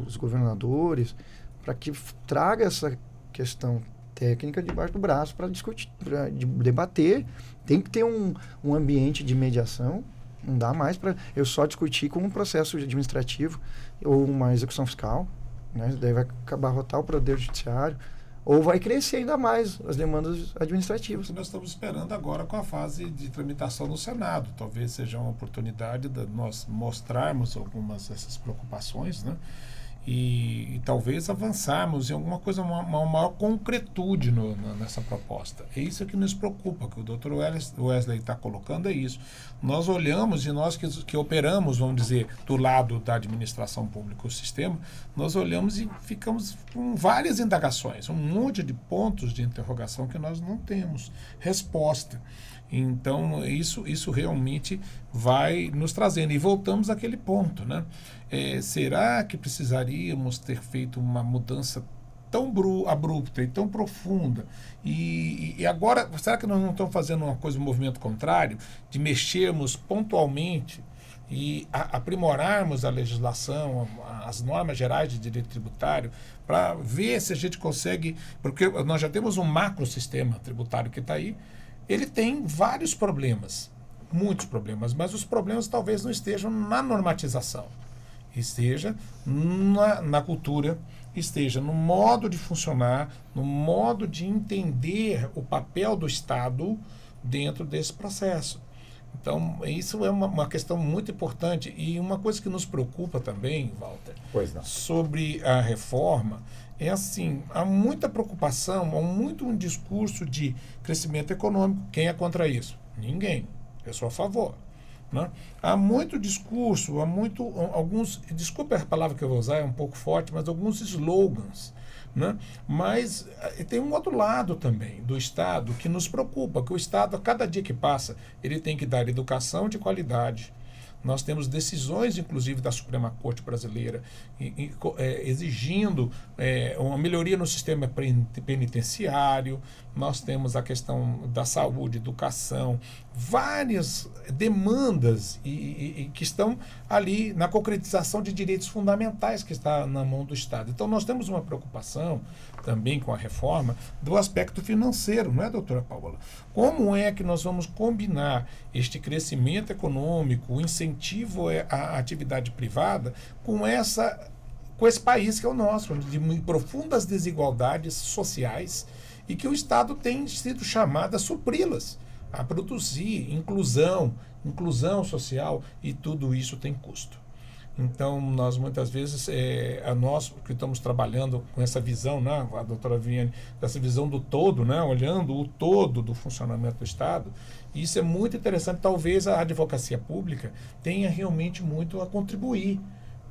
os governadores, para que traga essa questão técnica debaixo do braço para discutir, para debater. Tem que ter um ambiente de mediação. Não dá mais para eu só discutir com um processo administrativo ou uma execução fiscal, né? Daí vai abarrotar o poder judiciário ou vai crescer ainda mais as demandas administrativas. Nós estamos esperando agora com a fase de tramitação no Senado. Talvez seja uma oportunidade de nós mostrarmos algumas dessas preocupações, né? E talvez avançarmos em alguma coisa, uma maior concretude nessa proposta. É isso que nos preocupa, que o Dr. Wesley está colocando, é isso. Nós olhamos, e nós que operamos, vamos dizer, do lado da administração pública, o sistema, nós olhamos e ficamos com várias indagações, um monte de pontos de interrogação que nós não temos resposta. Então, isso realmente vai nos trazendo. E voltamos àquele ponto, né? Será que precisaríamos ter feito uma mudança tão abrupta e tão profunda? E agora, será que nós não estamos fazendo uma coisa, um movimento contrário, de mexermos pontualmente e aprimorarmos a legislação, as normas gerais de direito tributário, para ver se a gente consegue, porque nós já temos um macrosistema tributário que está aí, ele tem vários problemas, muitos problemas, mas os problemas talvez não estejam na normatização, esteja na cultura, esteja no modo de funcionar, no modo de entender o papel do Estado dentro desse processo. Então, isso é uma questão muito importante. E uma coisa que nos preocupa também, Walter, sobre a reforma, é assim, há muita preocupação, há muito um discurso de crescimento econômico. Quem é contra isso? Ninguém. Eu sou a favor. Né? Há muito discurso, alguns, desculpe a palavra que eu vou usar, é um pouco forte, mas alguns slogans. Né? Mas tem um outro lado também do Estado que nos preocupa, que o Estado, a cada dia que passa, ele tem que dar educação de qualidade. Nós temos decisões, inclusive, da Suprema Corte Brasileira, exigindo uma melhoria no sistema penitenciário. Nós temos a questão da saúde, educação, várias demandas que estão ali na concretização de direitos fundamentais que está na mão do Estado. Então, nós temos uma preocupação também com a reforma do aspecto financeiro, não é, doutora Paola? Como é que nós vamos combinar este crescimento econômico, o incentivo à atividade privada, com esse país que é o nosso, de profundas desigualdades sociais e que o Estado tem sido chamado a supri-las, a produzir inclusão social, e tudo isso tem custo. Então, nós muitas vezes, nós que estamos trabalhando com essa visão, né, a doutora Viviane, dessa visão do todo, né, olhando o todo do funcionamento do Estado, isso é muito interessante. Talvez a advocacia pública tenha realmente muito a contribuir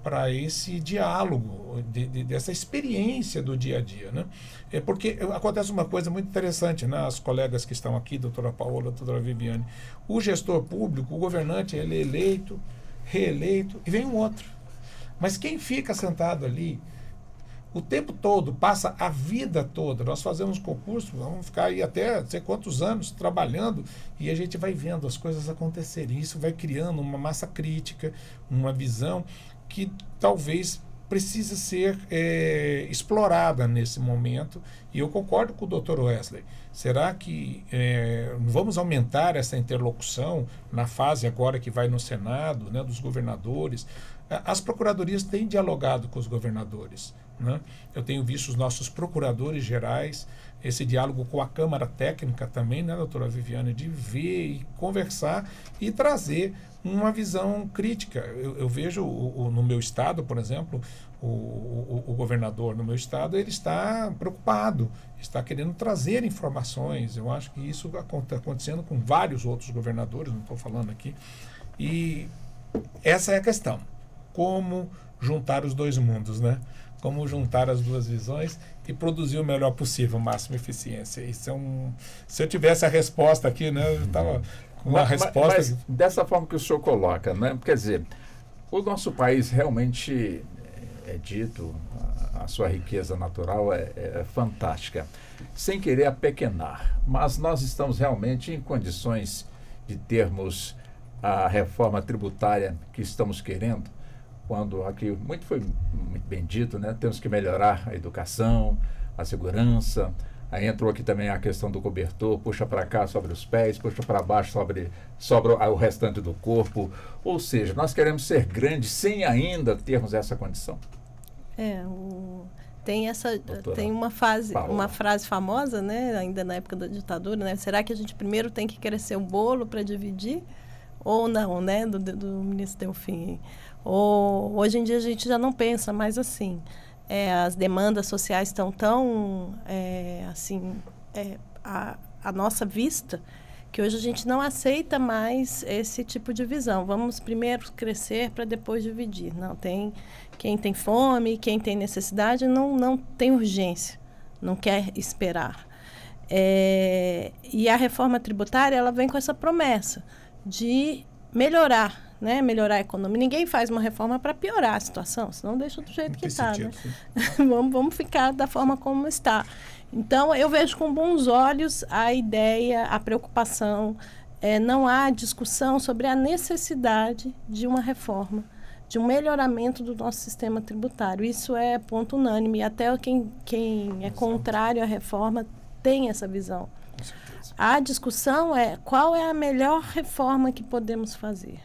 para esse diálogo, dessa experiência do dia a dia. Né? Porque acontece uma coisa muito interessante, né? As colegas que estão aqui, doutora Paola, doutora Viviane, o gestor público, o governante, ele é eleito, reeleito, e vem um outro. Mas quem fica sentado ali o tempo todo, passa a vida toda, nós fazemos concurso, vamos ficar aí até não sei quantos anos trabalhando, e a gente vai vendo as coisas acontecerem. Isso vai criando uma massa crítica, uma visão que talvez precisa ser explorada nesse momento. E eu concordo com o Dr. Wesley. Será que vamos aumentar essa interlocução na fase agora que vai no Senado, né, dos governadores? As procuradorias têm dialogado com os governadores. Né? Eu tenho visto os nossos procuradores gerais, esse diálogo com a Câmara Técnica também, né, doutora Viviane, de ver e conversar e trazer uma visão crítica. Eu vejo no meu estado, por exemplo, o governador no meu estado, ele está preocupado, está querendo trazer informações. Eu acho que isso está acontecendo com vários outros governadores, não estou falando aqui. E essa é a questão. Como juntar os dois mundos, né? Como juntar as duas visões e produzir o melhor possível, máxima eficiência. Isso se eu tivesse a resposta aqui, né? Eu estava com uma resposta. Mas dessa forma que o senhor coloca, né? Quer dizer, o nosso país realmente é dito, a sua riqueza natural é fantástica, sem querer apequenar, mas nós estamos realmente em condições de termos a reforma tributária que estamos querendo. Quando aqui foi muito bem dito, né? Temos que melhorar a educação, a segurança. Aí entrou aqui também a questão do cobertor, puxa para cá sobre os pés, puxa para baixo sobre o restante do corpo. Ou seja, nós queremos ser grandes sem ainda termos essa condição. Tem uma frase famosa, né? Ainda na época da ditadura, né? Será que a gente primeiro tem que crescer o bolo para dividir? Ou não, né? Do ministro Delfim. Hoje em dia a gente já não pensa mais assim. As demandas sociais estão tão à nossa vista, que hoje a gente não aceita mais esse tipo de visão. Vamos primeiro crescer para depois dividir. Não, quem tem fome, quem tem necessidade, não tem urgência, não quer esperar. E a reforma tributária, ela vem com essa promessa de melhorar, né? Melhorar a economia. Ninguém faz uma reforma para piorar a situação, senão deixa do jeito que está, né? Vamos ficar da forma como está. Então, eu vejo com bons olhos a ideia, a preocupação. Não há discussão sobre a necessidade de uma reforma, de um melhoramento do nosso sistema tributário. Isso é ponto unânime. Até quem é contrário à reforma tem essa visão. A discussão é qual é a melhor reforma que podemos fazer.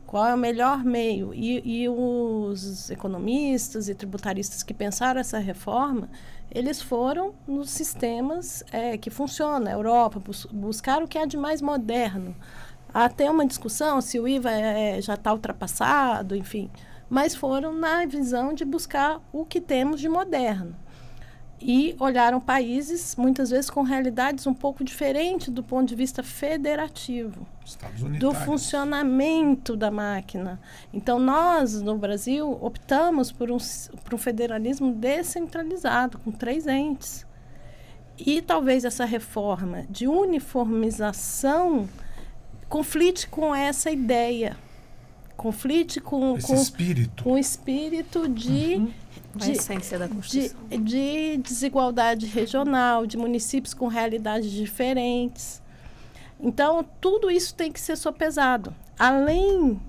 Qual é o melhor meio? E os economistas e tributaristas que pensaram essa reforma, eles foram nos sistemas que funcionam, na Europa, buscaram o que há de mais moderno. Há até uma discussão se o IVA já está ultrapassado, enfim. Mas foram na visão de buscar o que temos de moderno. E olharam países, muitas vezes, com realidades um pouco diferentes do ponto de vista federativo, do funcionamento da máquina. Então, nós, no Brasil, optamos por um federalismo descentralizado, com 3 entes. E talvez essa reforma de uniformização conflite com essa ideia, conflite com o espírito de a essência da Constituição. De desigualdade regional, de municípios com realidades diferentes. Então, tudo isso tem que ser sopesado. Além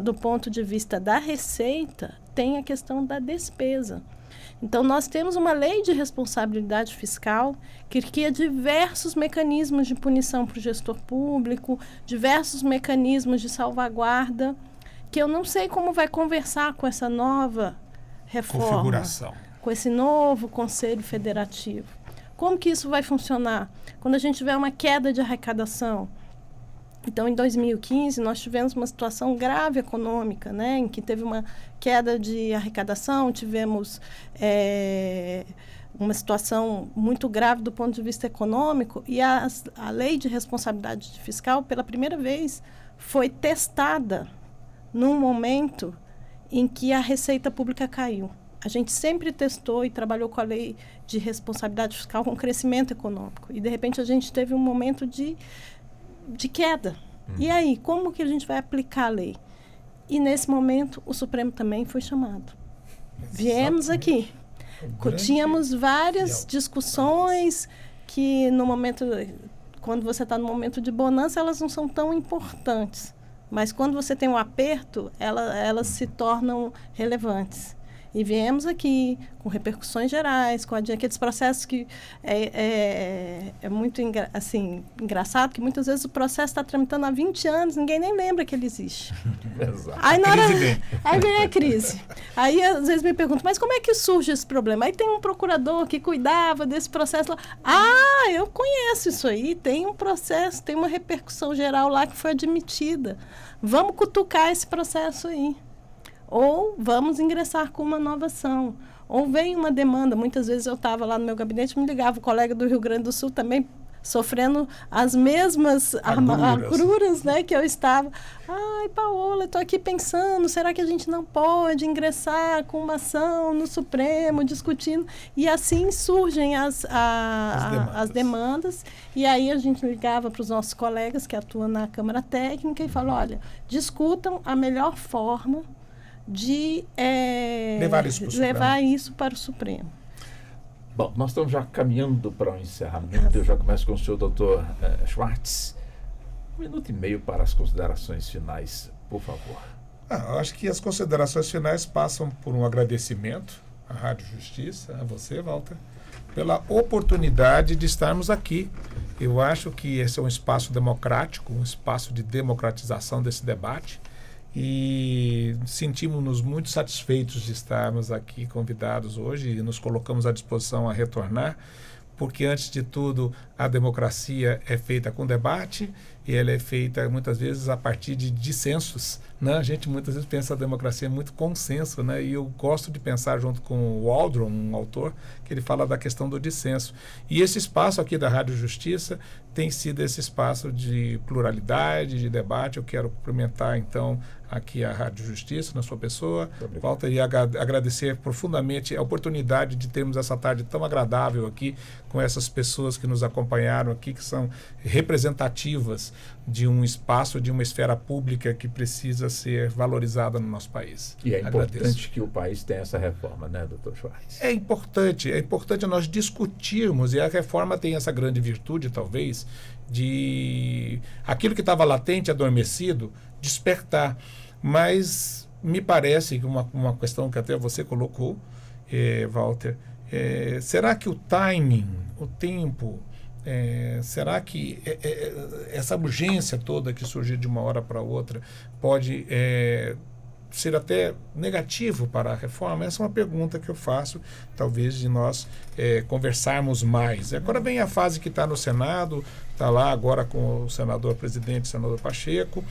do ponto de vista da receita, tem a questão da despesa. Então, nós temos uma lei de responsabilidade fiscal que cria diversos mecanismos de punição para o gestor público, diversos mecanismos de salvaguarda, que eu não sei como vai conversar com essa nova reforma, configuração, com esse novo Conselho Federativo. Como que isso vai funcionar? Quando a gente tiver uma queda de arrecadação. Então, em 2015, nós tivemos uma situação grave econômica, né, em que teve uma queda de arrecadação, tivemos uma situação muito grave do ponto de vista econômico, e a lei de responsabilidade fiscal, pela primeira vez, foi testada num momento em que a receita pública caiu. A gente sempre testou e trabalhou com a lei de responsabilidade fiscal com crescimento econômico. E, de repente, a gente teve um momento de queda. E aí, como que a gente vai aplicar a lei? E, nesse momento, o Supremo também foi chamado. Viemos aqui. Tínhamos várias discussões que, no momento, quando você está no momento de bonança, elas não são tão importantes. Mas quando você tem um aperto, elas se tornam relevantes. E viemos aqui com repercussões gerais, com aqueles processos que é muito engraçado, que muitas vezes o processo está tramitando há 20 anos, ninguém nem lembra que ele existe. Exato. Aí vem a crise. Aí, às vezes, me perguntam, mas como é que surge esse problema? Aí tem um procurador que cuidava desse processo lá. Ah, eu conheço isso aí, tem um processo, tem uma repercussão geral lá que foi admitida. Vamos cutucar esse processo aí. Ou vamos ingressar com uma nova ação. Ou vem uma demanda. Muitas vezes eu estava lá no meu gabinete, me ligava o colega do Rio Grande do Sul também sofrendo as mesmas agruras, né, que eu estava. Ai, Paola, estou aqui pensando, será que a gente não pode ingressar com uma ação no Supremo, discutindo? E assim surgem as demandas. E aí a gente ligava para os nossos colegas que atuam na Câmara Técnica e falou, olha, discutam a melhor forma de levar isso para o Supremo. Bom, nós estamos já caminhando para o encerramento. Eu já começo com o senhor doutor Schwartz. 1 minuto e meio para as considerações finais, por favor. Eu acho que as considerações finais passam por um agradecimento à Rádio Justiça, a você, Walter, pela oportunidade de estarmos aqui. Eu acho que esse é um espaço democrático, um espaço de democratização desse debate. E sentimos-nos muito satisfeitos de estarmos aqui convidados hoje e nos colocamos à disposição a retornar, porque, antes de tudo, a democracia é feita com debate e ela é feita muitas vezes a partir de dissensos, né? A gente muitas vezes pensa a democracia muito consenso, né? E eu gosto de pensar junto com o Waldron, um autor, que ele fala da questão do dissenso. E esse espaço aqui da Rádio Justiça tem sido esse espaço de pluralidade, de debate. Eu quero cumprimentar, então, aqui a Rádio Justiça, na sua pessoa, Walter, e agradecer profundamente a oportunidade de termos essa tarde tão agradável aqui, com essas pessoas que nos acompanharam aqui, que são representativas de um espaço, de uma esfera pública que precisa ser valorizada no nosso país. E é importante que o país tenha essa reforma, né, doutor Schwartz? É importante nós discutirmos, e a reforma tem essa grande virtude, talvez, de aquilo que estava latente, adormecido, despertar. Mas me parece que uma questão que até você colocou, Walter, será que o timing, o tempo, será que essa urgência toda que surgiu de uma hora para outra pode ser até negativo para a reforma? Essa é uma pergunta que eu faço, talvez, de nós conversarmos mais. Agora vem a fase que está no Senado, está lá agora com o senador presidente, o senador Pacheco,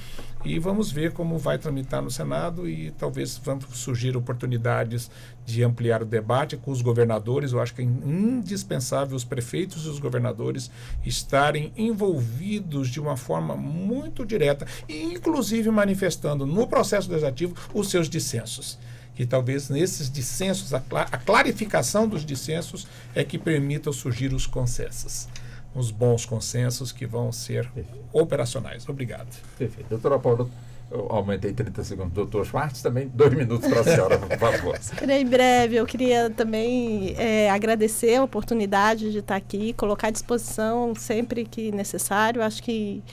e vamos ver como vai tramitar no Senado, e talvez vão surgir oportunidades de ampliar o debate com os governadores. Eu acho que é indispensável os prefeitos e os governadores estarem envolvidos de uma forma muito direta, e inclusive manifestando no processo legislativo os seus dissensos. Que talvez nesses dissensos, a clarificação dos dissensos é que permita surgir os consensos. Os bons consensos que vão ser operacionais. Obrigado. Perfeito. Doutora Paula, eu aumentei 30 segundos. Doutor Schwartz, também 2 minutos para a senhora, por favor. Em breve, eu queria também agradecer a oportunidade de estar aqui, colocar à disposição sempre que necessário. Acho que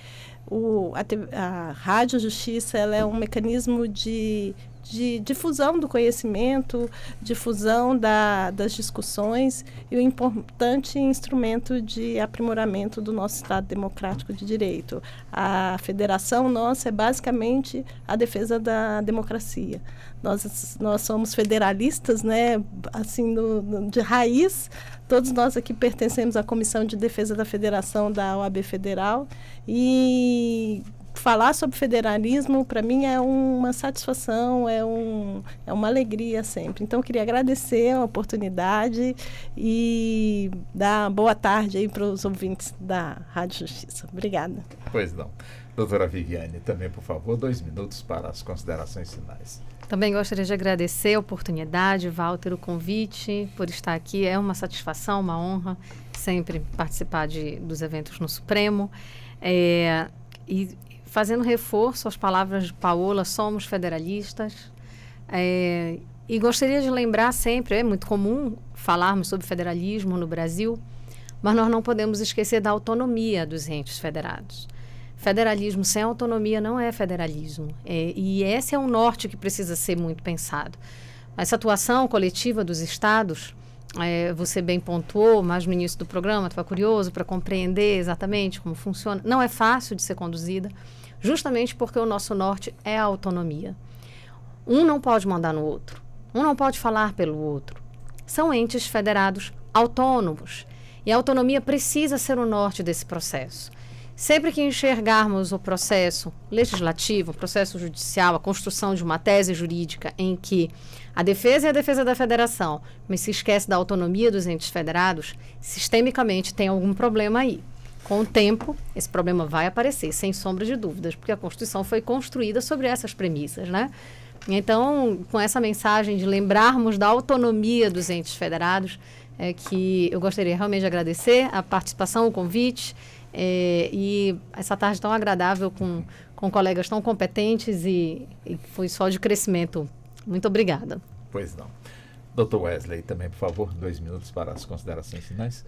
a Rádio Justiça ela é um mecanismo de difusão do conhecimento, difusão das discussões e um importante instrumento de aprimoramento do nosso Estado democrático de direito. A federação nossa é basicamente a defesa da democracia. Nós somos federalistas, né? Assim, de raiz. Todos nós aqui pertencemos à Comissão de Defesa da Federação da OAB Federal, e falar sobre federalismo, para mim, é uma satisfação, é uma alegria sempre. Então, eu queria agradecer a oportunidade e dar boa tarde aí para os ouvintes da Rádio Justiça. Obrigada. Pois não. Doutora Viviane, também, por favor, 2 minutos para as considerações finais. Também gostaria de agradecer a oportunidade, Walter, o convite, por estar aqui. É uma satisfação, uma honra sempre participar dos eventos no Supremo. E fazendo reforço às palavras de Paola, somos federalistas. E gostaria de lembrar sempre, é muito comum falarmos sobre federalismo no Brasil, mas nós não podemos esquecer da autonomia dos entes federados. Federalismo sem autonomia não é federalismo. E esse é um norte que precisa ser muito pensado. Essa atuação coletiva dos estados, você bem pontuou, mas no início do programa, estava curioso para compreender exatamente como funciona. Não é fácil de ser conduzida, justamente porque o nosso norte é a autonomia. Um não pode mandar no outro. Um não pode falar pelo outro. São entes federados autônomos. E a autonomia precisa ser o norte desse processo. Sempre que enxergarmos o processo legislativo, o processo judicial, a construção de uma tese jurídica em que a defesa é a defesa da federação, mas se esquece da autonomia dos entes federados, sistemicamente tem algum problema aí. Com o tempo, esse problema vai aparecer, sem sombra de dúvidas, porque a Constituição foi construída sobre essas premissas, né? Então, com essa mensagem de lembrarmos da autonomia dos entes federados, que eu gostaria realmente de agradecer a participação, o convite, e essa tarde tão agradável com colegas tão competentes e foi só de crescimento. Muito obrigada. Pois não. Dr. Wesley, também, por favor, 2 minutos para as considerações finais.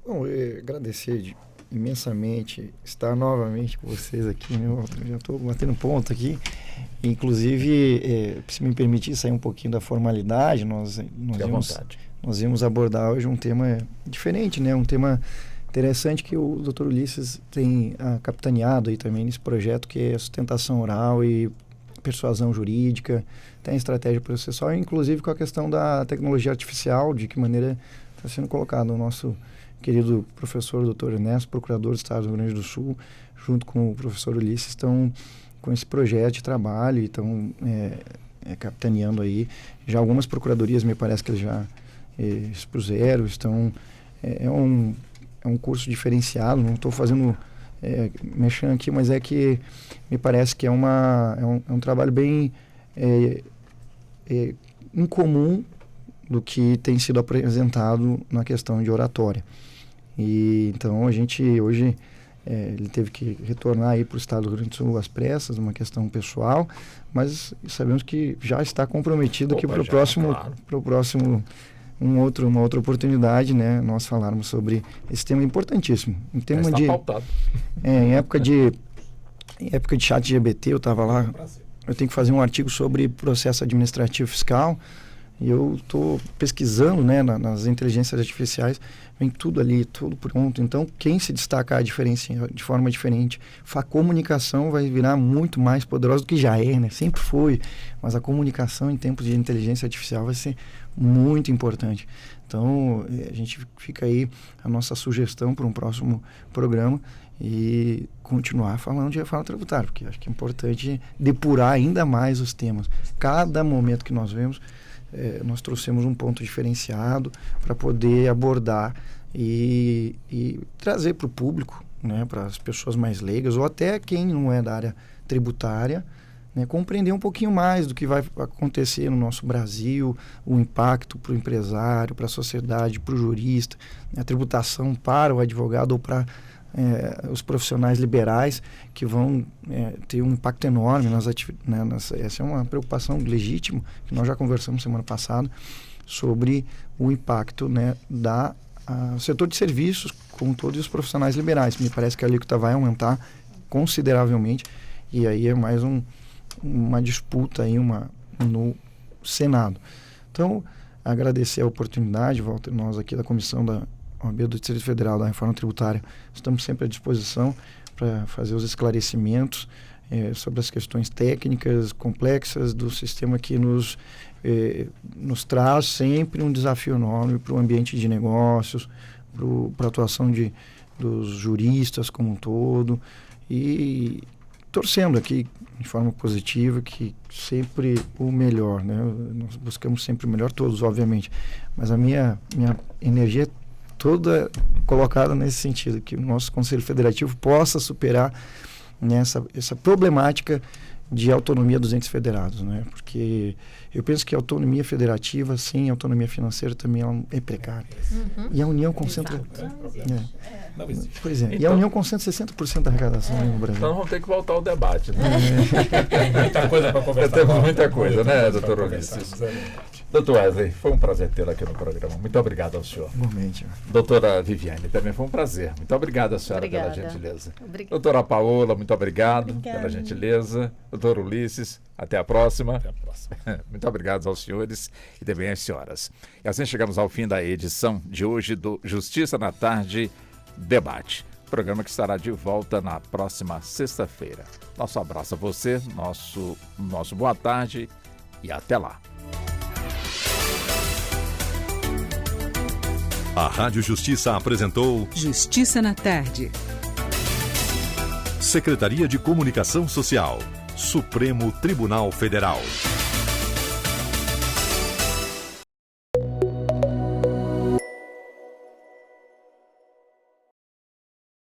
Bom, agradecer imensamente estar novamente com vocês aqui, né? Eu já estou batendo ponto aqui. Inclusive, se me permitir sair um pouquinho da formalidade, nós íamos abordar hoje um tema diferente, né? Um tema interessante que o Dr. Ulisses tem capitaneado aí também nesse projeto, que é sustentação oral e persuasão jurídica, tem estratégia processual, inclusive com a questão da tecnologia artificial, de que maneira está sendo colocado o nosso querido professor Dr. Ernesto, procurador do Estado do Rio Grande do Sul, junto com o professor Ulisses, estão com esse projeto de trabalho e estão capitaneando aí. Já algumas procuradorias, me parece que eles já expuseram, estão... É um curso diferenciado, não estou fazendo mexendo aqui, mas é que me parece que é um trabalho bem incomum do que tem sido apresentado na questão de oratória. E então a gente hoje ele teve que retornar aí para o Estado do Rio Grande do Sul às pressas, uma questão pessoal, mas sabemos que já está comprometido aqui para o próximo uma outra oportunidade, né? Nós falarmos sobre esse tema importantíssimo. Em tema está pautado. Em época de chat LGBT, eu estava lá, eu tenho que fazer um artigo sobre processo administrativo fiscal. E eu estou pesquisando, né, nas inteligências artificiais, vem tudo ali, tudo pronto. Então, quem se destacar de forma diferente, a comunicação vai virar muito mais poderosa do que já é, né? Sempre foi. Mas a comunicação em tempos de inteligência artificial vai ser muito importante. Então, a gente fica aí a nossa sugestão para um próximo programa e continuar falando de reforma tributária, porque acho que é importante depurar ainda mais os temas. Cada momento que nós vemos, nós trouxemos um ponto diferenciado para poder abordar e trazer para o público, né, para as pessoas mais leigas, ou até quem não é da área tributária, né, compreender um pouquinho mais do que vai acontecer no nosso Brasil, o impacto para o empresário, para a sociedade, para o jurista, a tributação para o advogado ou para os profissionais liberais, que vão ter um impacto enorme nas atividades. Essa é uma preocupação legítima, que nós já conversamos semana passada, sobre o impacto, né, do setor de serviços, com todos os profissionais liberais. Me parece que a alíquota vai aumentar consideravelmente, e aí é mais uma disputa aí, no Senado. Então, agradecer a oportunidade, Walter, nós aqui da Comissão da OAB do Distrito Federal da Reforma Tributária, estamos sempre à disposição para fazer os esclarecimentos sobre as questões técnicas complexas do sistema que nos traz sempre um desafio enorme para o ambiente de negócios, para a atuação dos juristas como um todo, e torcendo aqui de forma positiva que sempre o melhor, né? Nós buscamos sempre o melhor, todos, obviamente, mas a minha energia é toda colocada nesse sentido, que o nosso Conselho Federativo possa superar essa problemática de autonomia dos entes federados, né? Porque eu penso que a autonomia federativa, sem autonomia financeira, também é precária. E a União concentra... Pois é. Então, e a União concentra 60% da arrecadação no Brasil. Então vamos ter que voltar ao debate, né? Muita coisa para conversar. Temos muita coisa, né, doutor Ulisses? Doutor Wesley, foi um prazer tê-lo aqui no programa. Muito obrigado ao senhor. Igualmente. Doutora Viviane, também foi um prazer. Muito obrigado à senhora pela gentileza. Doutora Paola, muito obrigado pela gentileza. Doutor Ulisses, até a próxima. Até a próxima. Muito obrigado aos senhores e também às senhoras. E assim chegamos ao fim da edição de hoje do Justiça na Tarde Debate. Programa que estará de volta na próxima sexta-feira. Nosso abraço a você, nosso boa tarde e até lá. A Rádio Justiça apresentou Justiça na Tarde. Secretaria de Comunicação Social, Supremo Tribunal Federal.